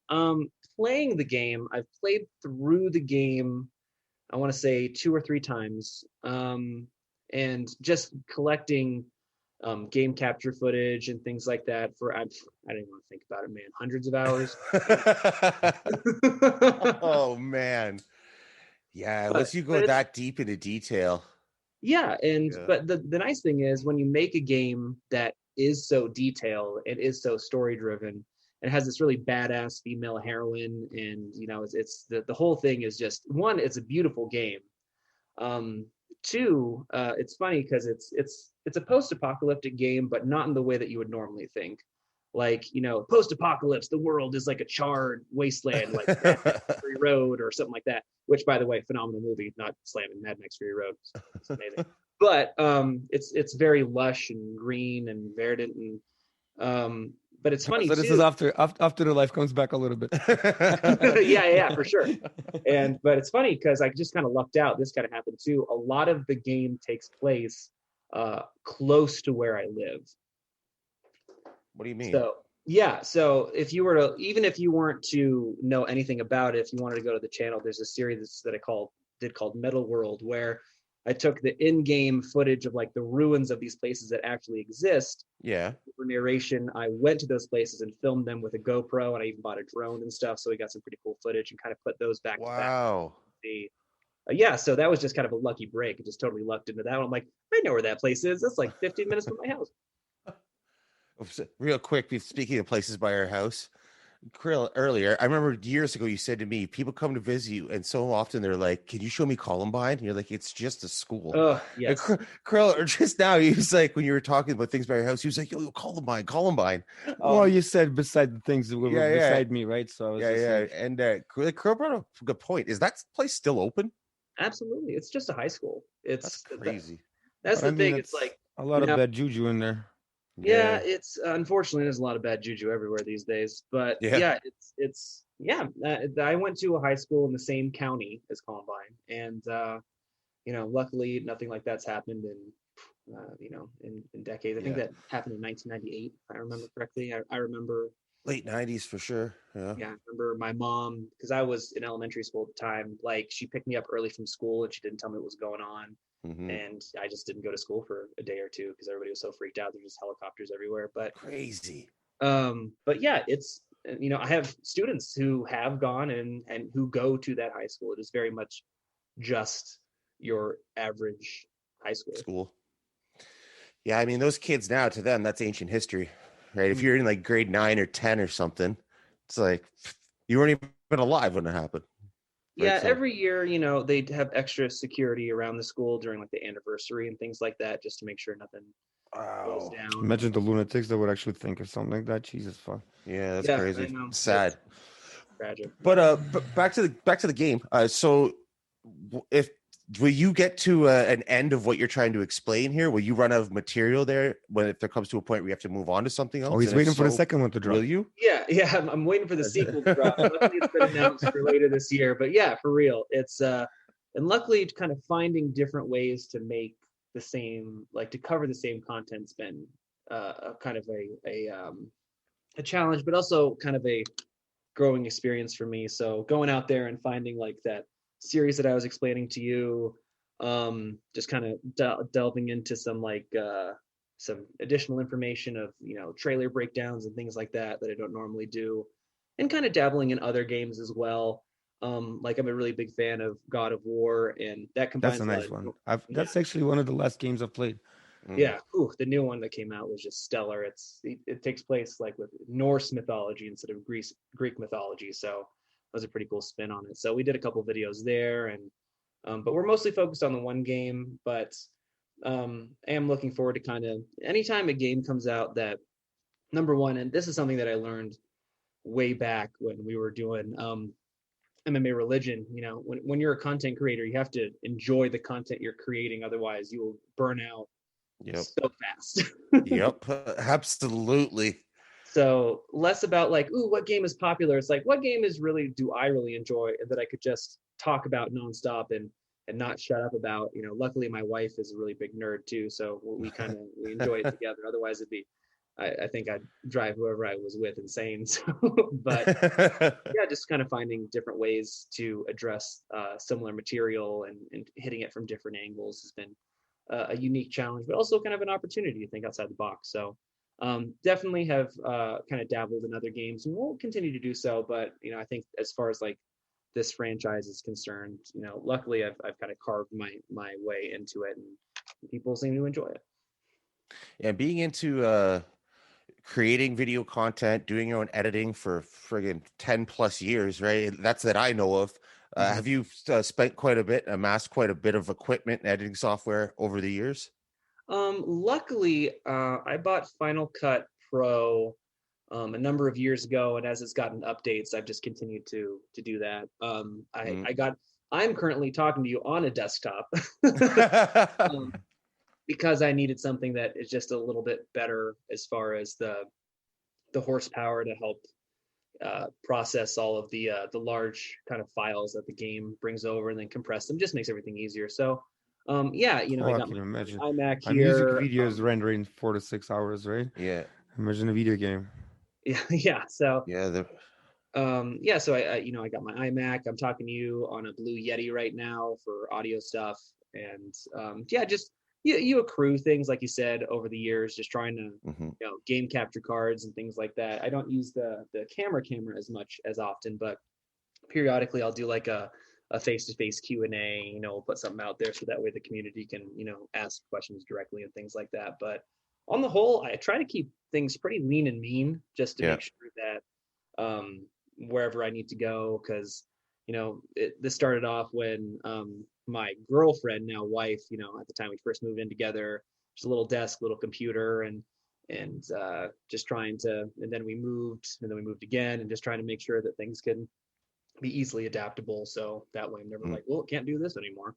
[SPEAKER 3] Playing the game, I've played through the game, I want to say 2 or 3 times, and just collecting game capture footage and things like that. I didn't want to think about it, man. Hundreds of hours.
[SPEAKER 2] Oh man, yeah. Unless you go
[SPEAKER 3] but
[SPEAKER 2] that deep into detail.
[SPEAKER 3] Yeah,
[SPEAKER 2] Yeah.
[SPEAKER 3] but the nice thing is when you make a game that is so detailed, it is so story driven, and has this really badass female heroine, and it's the whole thing is just, one, it's a beautiful game. Two, it's funny because it's a post-apocalyptic game, but not in the way that you would normally think. Like, post-apocalypse, the world is like a charred wasteland, like Mad Max Fury Road or something like that. Which, by the way, phenomenal movie. Not slamming Mad Max Fury Road. It's amazing. But it's very lush and green and verdant, and but it's funny
[SPEAKER 4] So
[SPEAKER 3] too.
[SPEAKER 4] this is after the life comes back a little bit.
[SPEAKER 3] yeah, for sure. But it's funny because I just kind of lucked out. This kind of happened too. A lot of the game takes place close to where I live.
[SPEAKER 2] What do you mean?
[SPEAKER 3] So if you were to, even if you weren't to know anything about it, if you wanted to go to the channel, there's a series that I did called Metal World, where I took the in-game footage of like the ruins of these places that actually exist.
[SPEAKER 2] Yeah.
[SPEAKER 3] For narration, I went to those places and filmed them with a GoPro, and I even bought a drone and stuff. So we got some pretty cool footage and kind of put those back to back.
[SPEAKER 2] Wow.
[SPEAKER 3] Yeah, so that was just kind of a lucky break. It just totally lucked into that one. I'm like, I know where that place is. That's like 15 minutes from my house.
[SPEAKER 2] Real quick, speaking of places by our house, Kirill, earlier, I remember years ago you said to me, people come to visit you, and so often they're like, "Can you show me Columbine?" And you're like, "It's just a school."
[SPEAKER 3] Oh, yes.
[SPEAKER 2] Kirill, or just now, he was like, when you were talking about things by your house, he was like, "Yo, Columbine."
[SPEAKER 4] Well, you said beside the things that were beside me, right? So
[SPEAKER 2] and Kirill brought up a good point. Is that place still open?
[SPEAKER 3] Absolutely, it's just a high school. That's
[SPEAKER 2] crazy.
[SPEAKER 3] That's the thing. It's like
[SPEAKER 4] a lot of bad juju in there.
[SPEAKER 3] Yeah, it's unfortunately there's a lot of bad juju everywhere these days. But I went to a high school in the same county as Columbine, and luckily nothing like that's happened in decades. I think that happened in 1998, if I remember correctly. I remember
[SPEAKER 2] late 90s for sure. Yeah,
[SPEAKER 3] I remember my mom, because I was in elementary school at the time. Like, she picked me up early from school and she didn't tell me what was going on. Mm-hmm. And I just didn't go to school for a day or two because everybody was so freaked out. There's just helicopters everywhere. But
[SPEAKER 2] crazy.
[SPEAKER 3] But yeah, it's I have students who have gone and who go to that high school. It is very much just your average high school.
[SPEAKER 2] Yeah, I mean, those kids now, to them, that's ancient history, right? If you're in like grade 9 or 10 or something, it's like you weren't even alive when it happened.
[SPEAKER 3] Right? Yeah, so every year, they'd have extra security around the school during like the anniversary and things like that, just to make sure nothing goes down.
[SPEAKER 4] Imagine the lunatics that would actually think of something like that. Jesus fuck.
[SPEAKER 2] Yeah, that's crazy. Sad.
[SPEAKER 3] It's tragic.
[SPEAKER 2] But back to the game. So will you get to an end of what you're trying to explain here? Will you run out of material there if there comes to a point where you have to move on to something else?
[SPEAKER 4] Oh, he's waiting for the second one to drop.
[SPEAKER 2] Will you?
[SPEAKER 3] Yeah. I'm waiting for the sequel to drop. Luckily, it's been announced for later this year. But yeah, for real, it's and luckily, kind of finding different ways to make the same, like to cover the same content's been kind of a challenge, but also kind of a growing experience for me. So going out there and finding like that series that I was explaining to you, just kind of delving into some like some additional information of trailer breakdowns and things like that I don't normally do, and kind of dabbling in other games as well. Like I'm a really big fan of God of War, and that combines.
[SPEAKER 4] That's a nice one. That's actually one of the last games I've played.
[SPEAKER 3] Yeah, the new one that came out was just stellar. It takes place like with Norse mythology instead of Greek mythology, so was a pretty cool spin on it. So we did a couple videos there, and but we're mostly focused on the one game. But I am looking forward to kind of anytime a game comes out that, number one, and this is something that I learned way back when we were doing MMA Religion. When you're a content creator, you have to enjoy the content you're creating, otherwise you will burn out so fast.
[SPEAKER 2] Yep, absolutely.
[SPEAKER 3] So less about like, ooh, what game is popular? It's like, what game do I really enjoy that I could just talk about nonstop and not shut up about? Luckily my wife is a really big nerd too, so we enjoy it together. Otherwise it'd be, I think I'd drive whoever I was with insane. So, but yeah, just kind of finding different ways to address similar material and hitting it from different angles has been a unique challenge, but also kind of an opportunity to think outside the box. So definitely have kind of dabbled in other games, and we'll continue to do so. But I think as far as like this franchise is concerned, luckily I've kind of carved my way into it, and people seem to enjoy it.
[SPEAKER 2] Yeah, being into creating video content, doing your own editing for friggin' 10 plus years, right? That's that I know of. Have you spent amassed quite a bit of equipment and editing software over the years?
[SPEAKER 3] Luckily, I bought Final Cut Pro a number of years ago, and as it's gotten updates, I've just continued to do that. I'm currently talking to you on a desktop because I needed something that is just a little bit better as far as the horsepower to help process all of the large kind of files that the game brings over and then compress them. Just makes everything easier. So I got my iMac here.
[SPEAKER 4] A music video is rendering 4 to 6 hours, right?
[SPEAKER 2] Yeah.
[SPEAKER 4] Imagine a video game.
[SPEAKER 3] Yeah. So
[SPEAKER 2] yeah.
[SPEAKER 3] So I got my iMac. I'm talking to you on a Blue Yeti right now for audio stuff, and just you accrue things like you said over the years, just trying to game capture cards and things like that. I don't use the camera as often, but periodically I'll do like a face-to-face Q&A. We'll put something out there so that way the community can ask questions directly and things like that. But on the whole, I try to keep things pretty lean and mean, just to make sure that wherever I need to go, because this started off when my girlfriend, now wife, at the time we first moved in together, just a little desk, little computer, and just trying to, and then we moved again, and just trying to make sure that things can be easily adaptable, so that way I'm never like, well, can't do this anymore.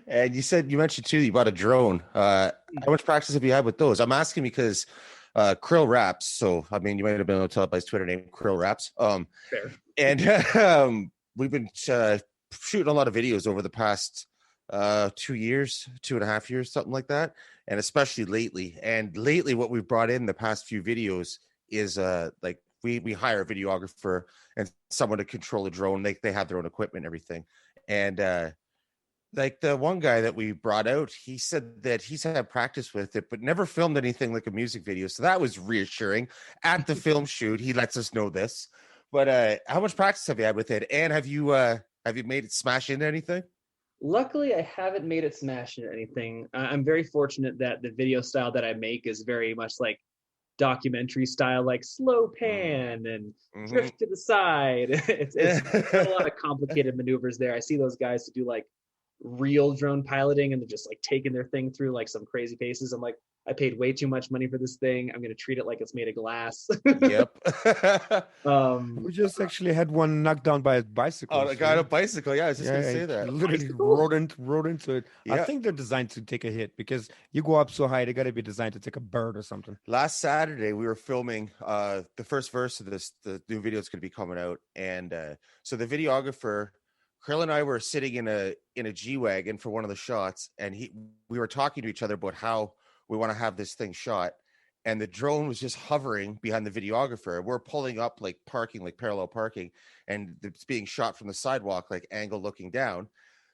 [SPEAKER 2] And you mentioned too, you bought a drone. How much practice have you had with those? I'm asking because Kirill Raps, so I mean, you might have been able to tell by his Twitter name, Kirill Raps.
[SPEAKER 3] Fair.
[SPEAKER 2] And we've been shooting a lot of videos over the past 2 years, 2.5 years, something like that, and especially lately. And lately, what we've brought in the past few videos is like we hire a videographer and someone to control a drone. They have their own equipment and everything. And like the one guy that we brought out, he said that he's had practice with it, but never filmed anything like a music video. So that was reassuring. At the film shoot, he lets us know this. But how much practice have you had with it? And have you made it smash into anything?
[SPEAKER 3] Luckily, I haven't made it smash into anything. I'm very fortunate that the video style that I make is very much like documentary style, like slow pan and drift to the side. It's a lot of complicated maneuvers there. I see those guys to do like real drone piloting, and they're just like taking their thing through like some crazy paces. I'm like, I paid way too much money for this thing. I'm going to treat it like it's made of glass.
[SPEAKER 2] Yep.
[SPEAKER 4] We just actually had one knocked down by a bicycle.
[SPEAKER 2] Oh, the guy on a bicycle. Yeah, I was just going to say that.
[SPEAKER 4] Literally rode into it. Yeah. I think they're designed to take a hit because you go up so high, they got to be designed to take a bird or something.
[SPEAKER 2] Last Saturday, we were filming the first verse of the new video that's going to be coming out. And so the videographer, Kirill and I were sitting in a G-Wagon for one of the shots, and we were talking to each other about how we want to have this thing shot, and the drone was just hovering behind the videographer. We're pulling up like parking, like parallel parking, and it's being shot from the sidewalk, like angle looking down.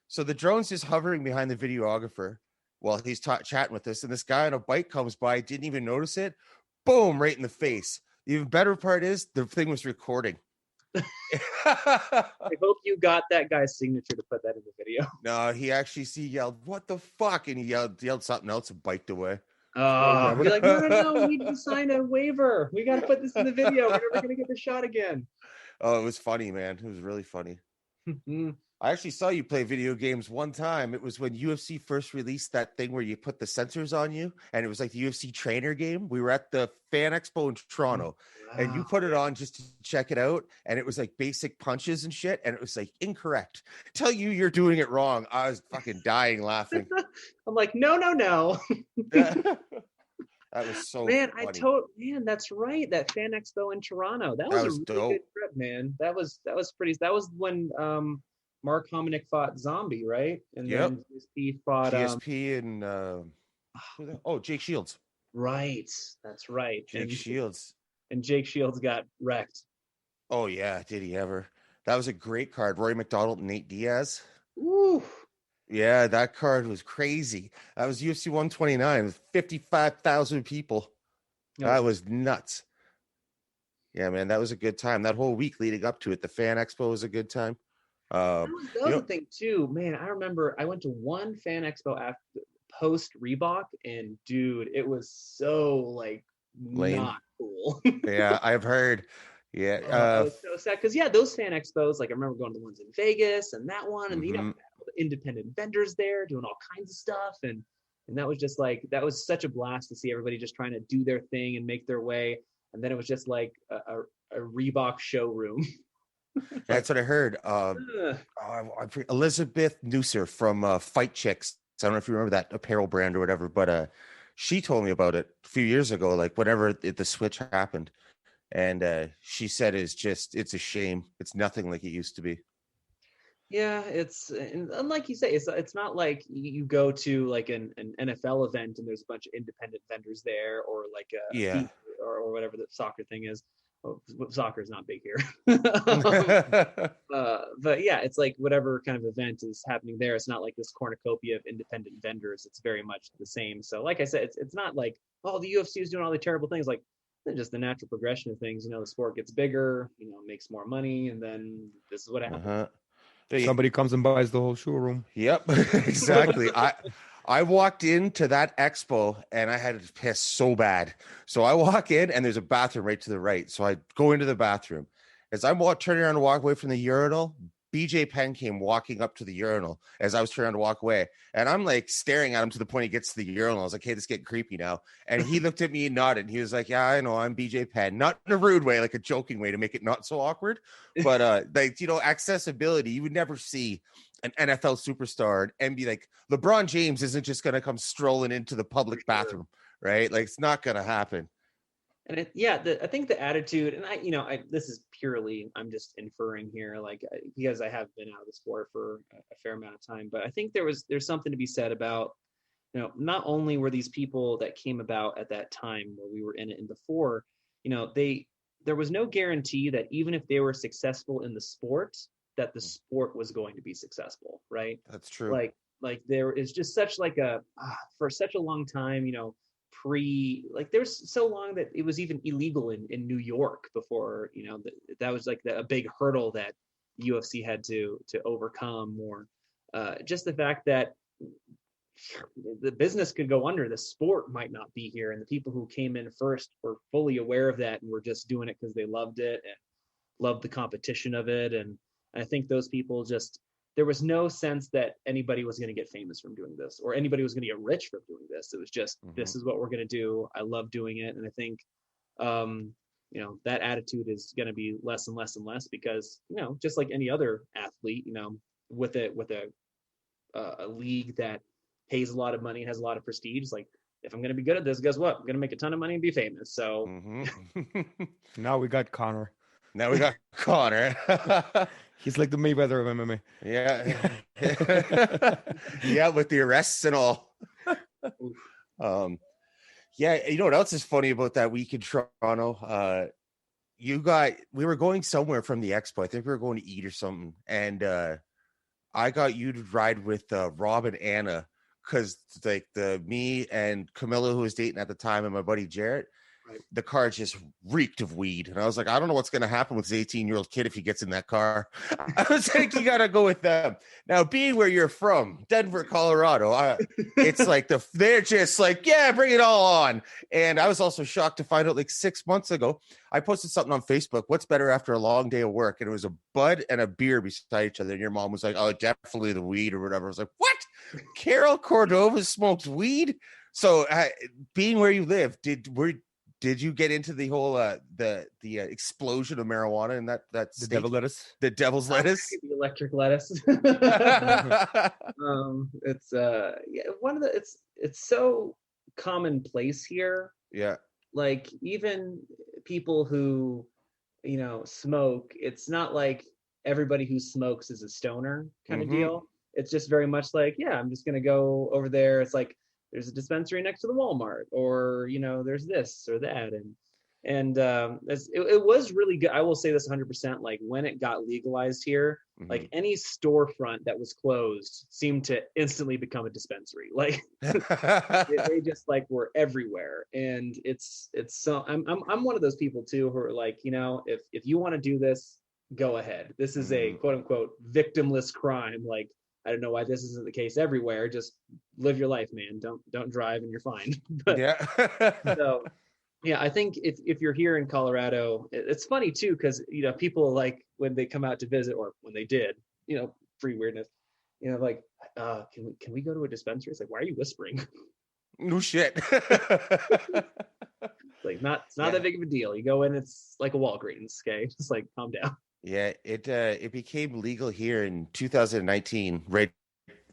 [SPEAKER 2] So the drone's just hovering behind the videographer while he's chatting with us, and this guy on a bike comes by, didn't even notice it, boom, right in the face. The even better part is the thing was recording.
[SPEAKER 3] I hope you got that guy's signature to put that in the video.
[SPEAKER 2] No, he yelled, "What the fuck?" And he yelled something else and biked away.
[SPEAKER 3] We're like, no, we need to sign a waiver. We got to put this in the video. We're never going to get the shot again.
[SPEAKER 2] Oh, it was funny, man. It was really funny. I actually saw you play video games one time. It was when UFC first released that thing where you put the sensors on you, and it was like the UFC trainer game. We were at the Fan Expo in Toronto, and you put it on just to check it out, and it was like basic punches and shit, and it was like incorrect. Tell you you're doing it wrong. I was fucking dying laughing.
[SPEAKER 3] I'm like, no.
[SPEAKER 2] That was so funny.
[SPEAKER 3] Man, that's right. That Fan Expo in Toronto. That was a really
[SPEAKER 2] dope.
[SPEAKER 3] good trip, man. That was when Mark Hominick fought Zombie, right? And then GSP fought
[SPEAKER 2] GSP and Jake Shields.
[SPEAKER 3] Right. That's right.
[SPEAKER 2] Jake Shields.
[SPEAKER 3] And Jake Shields got wrecked.
[SPEAKER 2] Oh yeah, did he ever? That was a great card. Rory McDonald and Nate Diaz.
[SPEAKER 3] Ooh.
[SPEAKER 2] Yeah, that card was crazy. That was UFC 129. It was 55,000 people. That was nuts. Yeah, man, that was a good time. That whole week leading up to it, the Fan Expo was a good time.
[SPEAKER 3] That
[SPEAKER 2] You
[SPEAKER 3] was
[SPEAKER 2] know,
[SPEAKER 3] the thing too, man. I remember I went to one Fan Expo after post Reebok, and dude, it was so like
[SPEAKER 2] lame.
[SPEAKER 3] not cool.
[SPEAKER 2] Yeah, I've heard. Yeah.
[SPEAKER 3] I was so sad because yeah, those Fan Expos, like I remember going to the ones in Vegas and that one, and you know, all the independent vendors there doing all kinds of stuff, and that was just like that was such a blast to see everybody just trying to do their thing and make their way, and then it was just like a Reebok showroom.
[SPEAKER 2] That's what I heard. Elizabeth Nusser from Fight Chicks. I don't know if you remember that apparel brand or whatever, but she told me about it a few years ago, like whenever the switch happened. And she said it's a shame. It's nothing like it used to be.
[SPEAKER 3] Yeah, and like you say, it's not like you go to like an NFL event and there's a bunch of independent vendors there, or like a FIFA or whatever the soccer thing is. Well, soccer is not big here. But yeah, it's like whatever kind of event is happening there. It's not like this cornucopia of independent vendors. It's very much the same. So like I said, it's not like, oh, the UFC is doing all the terrible things. Like just the natural progression of things. You know, the sport gets bigger, you know, makes more money, and then this is what happens.
[SPEAKER 4] Somebody comes and buys the whole showroom.
[SPEAKER 2] Yep, exactly. I walked into that expo and I had to piss so bad. So I walk in and there's a bathroom right to the right. So I go into the bathroom. As I'm turning around to walk away from the urinal, BJ Penn came walking up to the urinal as I was turning to walk away. And I'm like staring at him to the point he gets to the urinal. I was like, hey, this is getting creepy now. And he looked at me and nodded. And he was like, yeah, I know, I'm BJ Penn. Not in a rude way, like a joking way to make it not so awkward. But like, you know, accessibility, you would never see an NFL superstar and be like, LeBron James isn't just going to come strolling into the public bathroom, right? Like, it's not going to happen.
[SPEAKER 3] And I think the attitude, and this is purely, I'm just inferring here, like, because I have been out of the sport for a fair amount of time, but I think there's something to be said about, you know, not only were these people that came about at that time where we were in it and before, you know, there was no guarantee that even if they were successful in the sport, that the sport was going to be successful, right?
[SPEAKER 2] That's true.
[SPEAKER 3] Like there is just such like for such a long time, you know, there's so long that it was even illegal in New York before, you know, that was like a big hurdle that UFC had to overcome, or just the fact that the business could go under, the sport might not be here, and the people who came in first were fully aware of that and were just doing it because they loved it and loved the competition of it. And I think those people just, there was no sense that anybody was going to get famous from doing this, or anybody was going to get rich from doing this. It was just, this is what we're going to do. I love doing it. And I think, you know, that attitude is going to be less and less and less because, you know, just like any other athlete, you know, with a league that pays a lot of money and has a lot of prestige, it's like, if I'm going to be good at this, guess what? I'm going to make a ton of money and be famous. So
[SPEAKER 4] Now we got Connor. He's like the Mayweather of MMA.
[SPEAKER 2] Yeah. Yeah, with the arrests and all. Yeah, you know what else is funny about that week in Toronto? We were going somewhere from the expo. I think we were going to eat or something. And I got you to ride with Rob and Anna because like me and Camilla, who was dating at the time, and my buddy Jarrett, right, the car just reeked of weed. And I was like, I don't know what's going to happen with this 18-year-old kid if he gets in that car. I was like, you got to go with them. Now, being where you're from, Denver, Colorado, it's like they're just like, yeah, bring it all on. And I was also shocked to find out like 6 months ago, I posted something on Facebook, what's better after a long day of work? And it was a bud and a beer beside each other. And your mom was like, oh, definitely the weed or whatever. I was like, what? Kirill Cordova smokes weed? So being where you live, did you get into the whole the explosion of marijuana in that state?
[SPEAKER 4] Devil lettuce?
[SPEAKER 2] The devil's lettuce?
[SPEAKER 3] The electric lettuce. It's it's so commonplace here.
[SPEAKER 2] Yeah.
[SPEAKER 3] Like even people who, you know, smoke, it's not like everybody who smokes is a stoner kind of deal. It's just very much like, yeah, I'm just gonna go over there. It's like there's a dispensary next to the Walmart, or, you know, there's this or that. And And it was really good. I will say this 100%. Like when it got legalized here, like any storefront that was closed seemed to instantly become a dispensary. Like they just like were everywhere. And it's so I'm one of those people too who are like, you know, if you want to do this, go ahead. This is a quote unquote victimless crime. Like I don't know why this isn't the case everywhere. Just live your life, man. Don't drive and you're fine. But, so. Yeah, I think if you're here in Colorado, it's funny too, because you know people like when they come out to visit or when they did, you know, free weirdness, you know, like, can we go to a dispensary? It's like, why are you whispering?
[SPEAKER 2] No shit.
[SPEAKER 3] Like it's not that big of a deal. You go in, it's like a Walgreens. Okay, just like calm down.
[SPEAKER 2] Yeah, it became legal here in 2019, right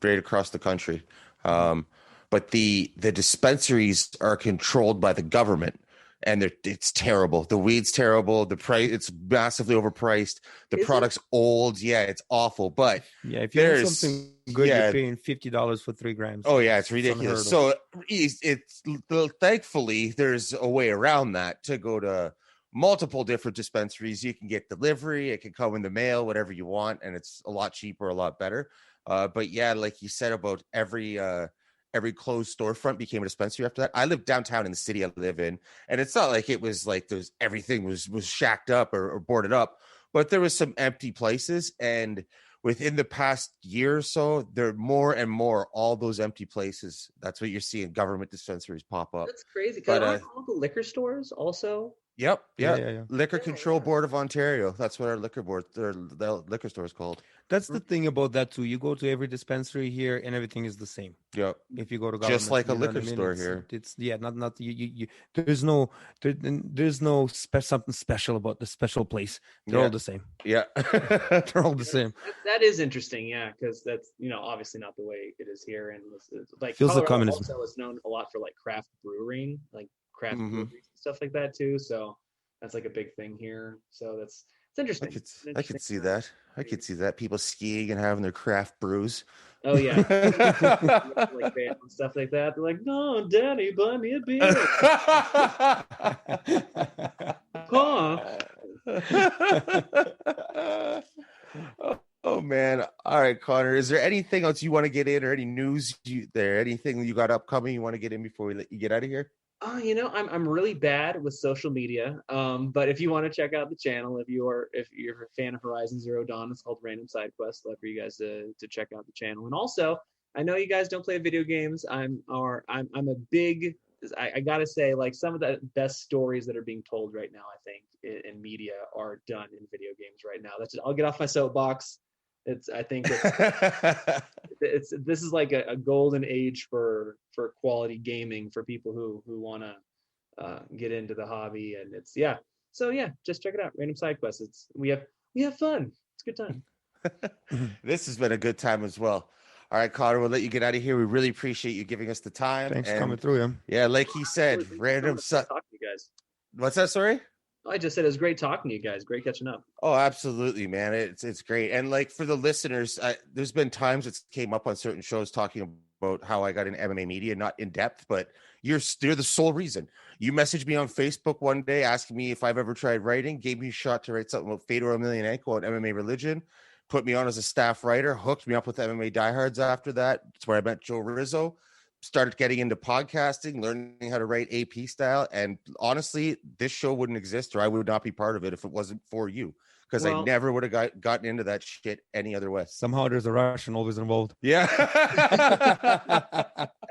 [SPEAKER 2] across the country. But the dispensaries are controlled by the government. And it's terrible. The weed's terrible. The price, it's massively overpriced. The product's old. Yeah, it's awful. But
[SPEAKER 4] yeah, if you want something good, you're paying $50 for 3 grams.
[SPEAKER 2] Oh yeah, it's ridiculous. So it's thankfully there's a way around that to go to multiple different dispensaries. You can get delivery. It can come in the mail, whatever you want, and it's a lot cheaper, a lot better. But yeah, like you said about every closed storefront became a dispensary after that. I live downtown in the city I live in, and it's not like it was like everything was shacked up or boarded up, but there was some empty places. And within the past year or so, there are more and more all those empty places. That's what you're seeing, government dispensaries pop up.
[SPEAKER 3] That's crazy. Because aren't all the liquor stores also?
[SPEAKER 2] Yep. Yeah. Liquor Control Board of Ontario. That's what our liquor store is called.
[SPEAKER 4] That's the thing about that too. You go to every dispensary here, and everything is the same.
[SPEAKER 2] Yep.
[SPEAKER 4] If you go to
[SPEAKER 2] just like a liquor store here,
[SPEAKER 4] it's not you. There's no something special about the special place. They're all the same.
[SPEAKER 2] Yeah,
[SPEAKER 4] they're all the same.
[SPEAKER 3] That is interesting. Yeah, because that's obviously not the way it is here, and it's like
[SPEAKER 4] feels
[SPEAKER 3] like
[SPEAKER 4] communism.
[SPEAKER 3] Also is known a lot for like craft brewing, like craft breweries and stuff like that too. So that's like a big thing here. So it's interesting.
[SPEAKER 2] I could see that. I could see that. People skiing and having their craft brews.
[SPEAKER 3] Oh yeah, like band and stuff like that. They're like, "No, Daddy, buy me a beer."
[SPEAKER 2] Oh man! All right, Connor. Is there anything else you want to get in, or any news anything you got upcoming you want to get in before we let you get out of here?
[SPEAKER 3] I'm really bad with social media. But if you want to check out the channel, if you're a fan of Horizon Zero Dawn, it's called Random Sidequest. Love for you guys to check out the channel. And also, I know you guys don't play video games. I'm a big. I gotta say, like some of the best stories that are being told right now, I think, in media are done in video games right now. I'll get off my soapbox. This is like a golden age for quality gaming for people who want to get into the hobby, and so just check it out. Random Sidequest. We have fun. It's a good time.
[SPEAKER 2] This has been a good time as well. All right, Connor, we'll let you get out of here. We really appreciate you giving us the time.
[SPEAKER 4] Thanks for coming through, him.
[SPEAKER 2] Yeah, like he said, random
[SPEAKER 3] talking to you guys.
[SPEAKER 2] What's that? Sorry?
[SPEAKER 3] I just said it was great talking to you guys. Great catching up.
[SPEAKER 2] Oh, absolutely, man. It's great. And like for the listeners, there's been times it's came up on certain shows talking about how I got in MMA Media, not in depth, but you're the sole reason. You messaged me on Facebook one day asking me if I've ever tried writing, gave me a shot to write something about Fedor Emelianenko on MMA Religion, put me on as a staff writer, hooked me up with MMA Diehards after that. That's where I met Joe Rizzo. Started getting into podcasting, learning how to write AP style. And honestly, this show wouldn't exist, or I would not be part of it if it wasn't for you, because I never would have gotten into that shit any other way.
[SPEAKER 4] Somehow there's a Russian always involved.
[SPEAKER 2] Yeah.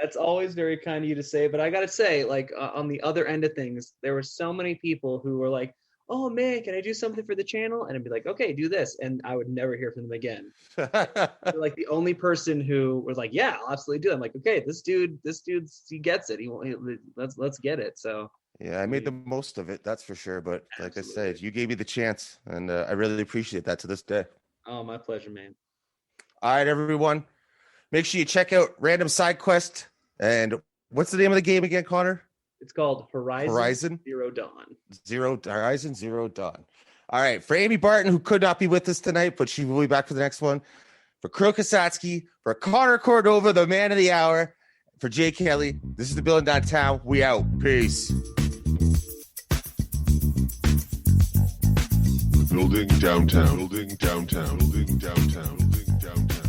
[SPEAKER 3] That's always very kind of you to say. But I got to say, like on the other end of things, there were so many people who were like, "Oh man, can I do something for the channel?" And I'd be like, "Okay, do this," and I would never hear from them again. Like the only person who was like, "Yeah, I'll absolutely do it." I'm like, "Okay, this dude, he gets it. Let's get it." So
[SPEAKER 2] yeah, I made the most of it, that's for sure. But like I said, you gave me the chance, and I really appreciate that to this day.
[SPEAKER 3] Oh, my pleasure, man.
[SPEAKER 2] All right, everyone, make sure you check out Random Sidequest. And what's the name of the game again, Connor?
[SPEAKER 3] It's called Horizon Zero Dawn.
[SPEAKER 2] Horizon Zero Dawn. All right. For Amy Barton, who could not be with us tonight, but she will be back for the next one. For Kirill Kasatskiy, for Connor Cordova, the man of the hour, for Jay Kelly, this is the Building Downtown. We out. Peace.
[SPEAKER 1] Building downtown. Building downtown. Building downtown. Building downtown.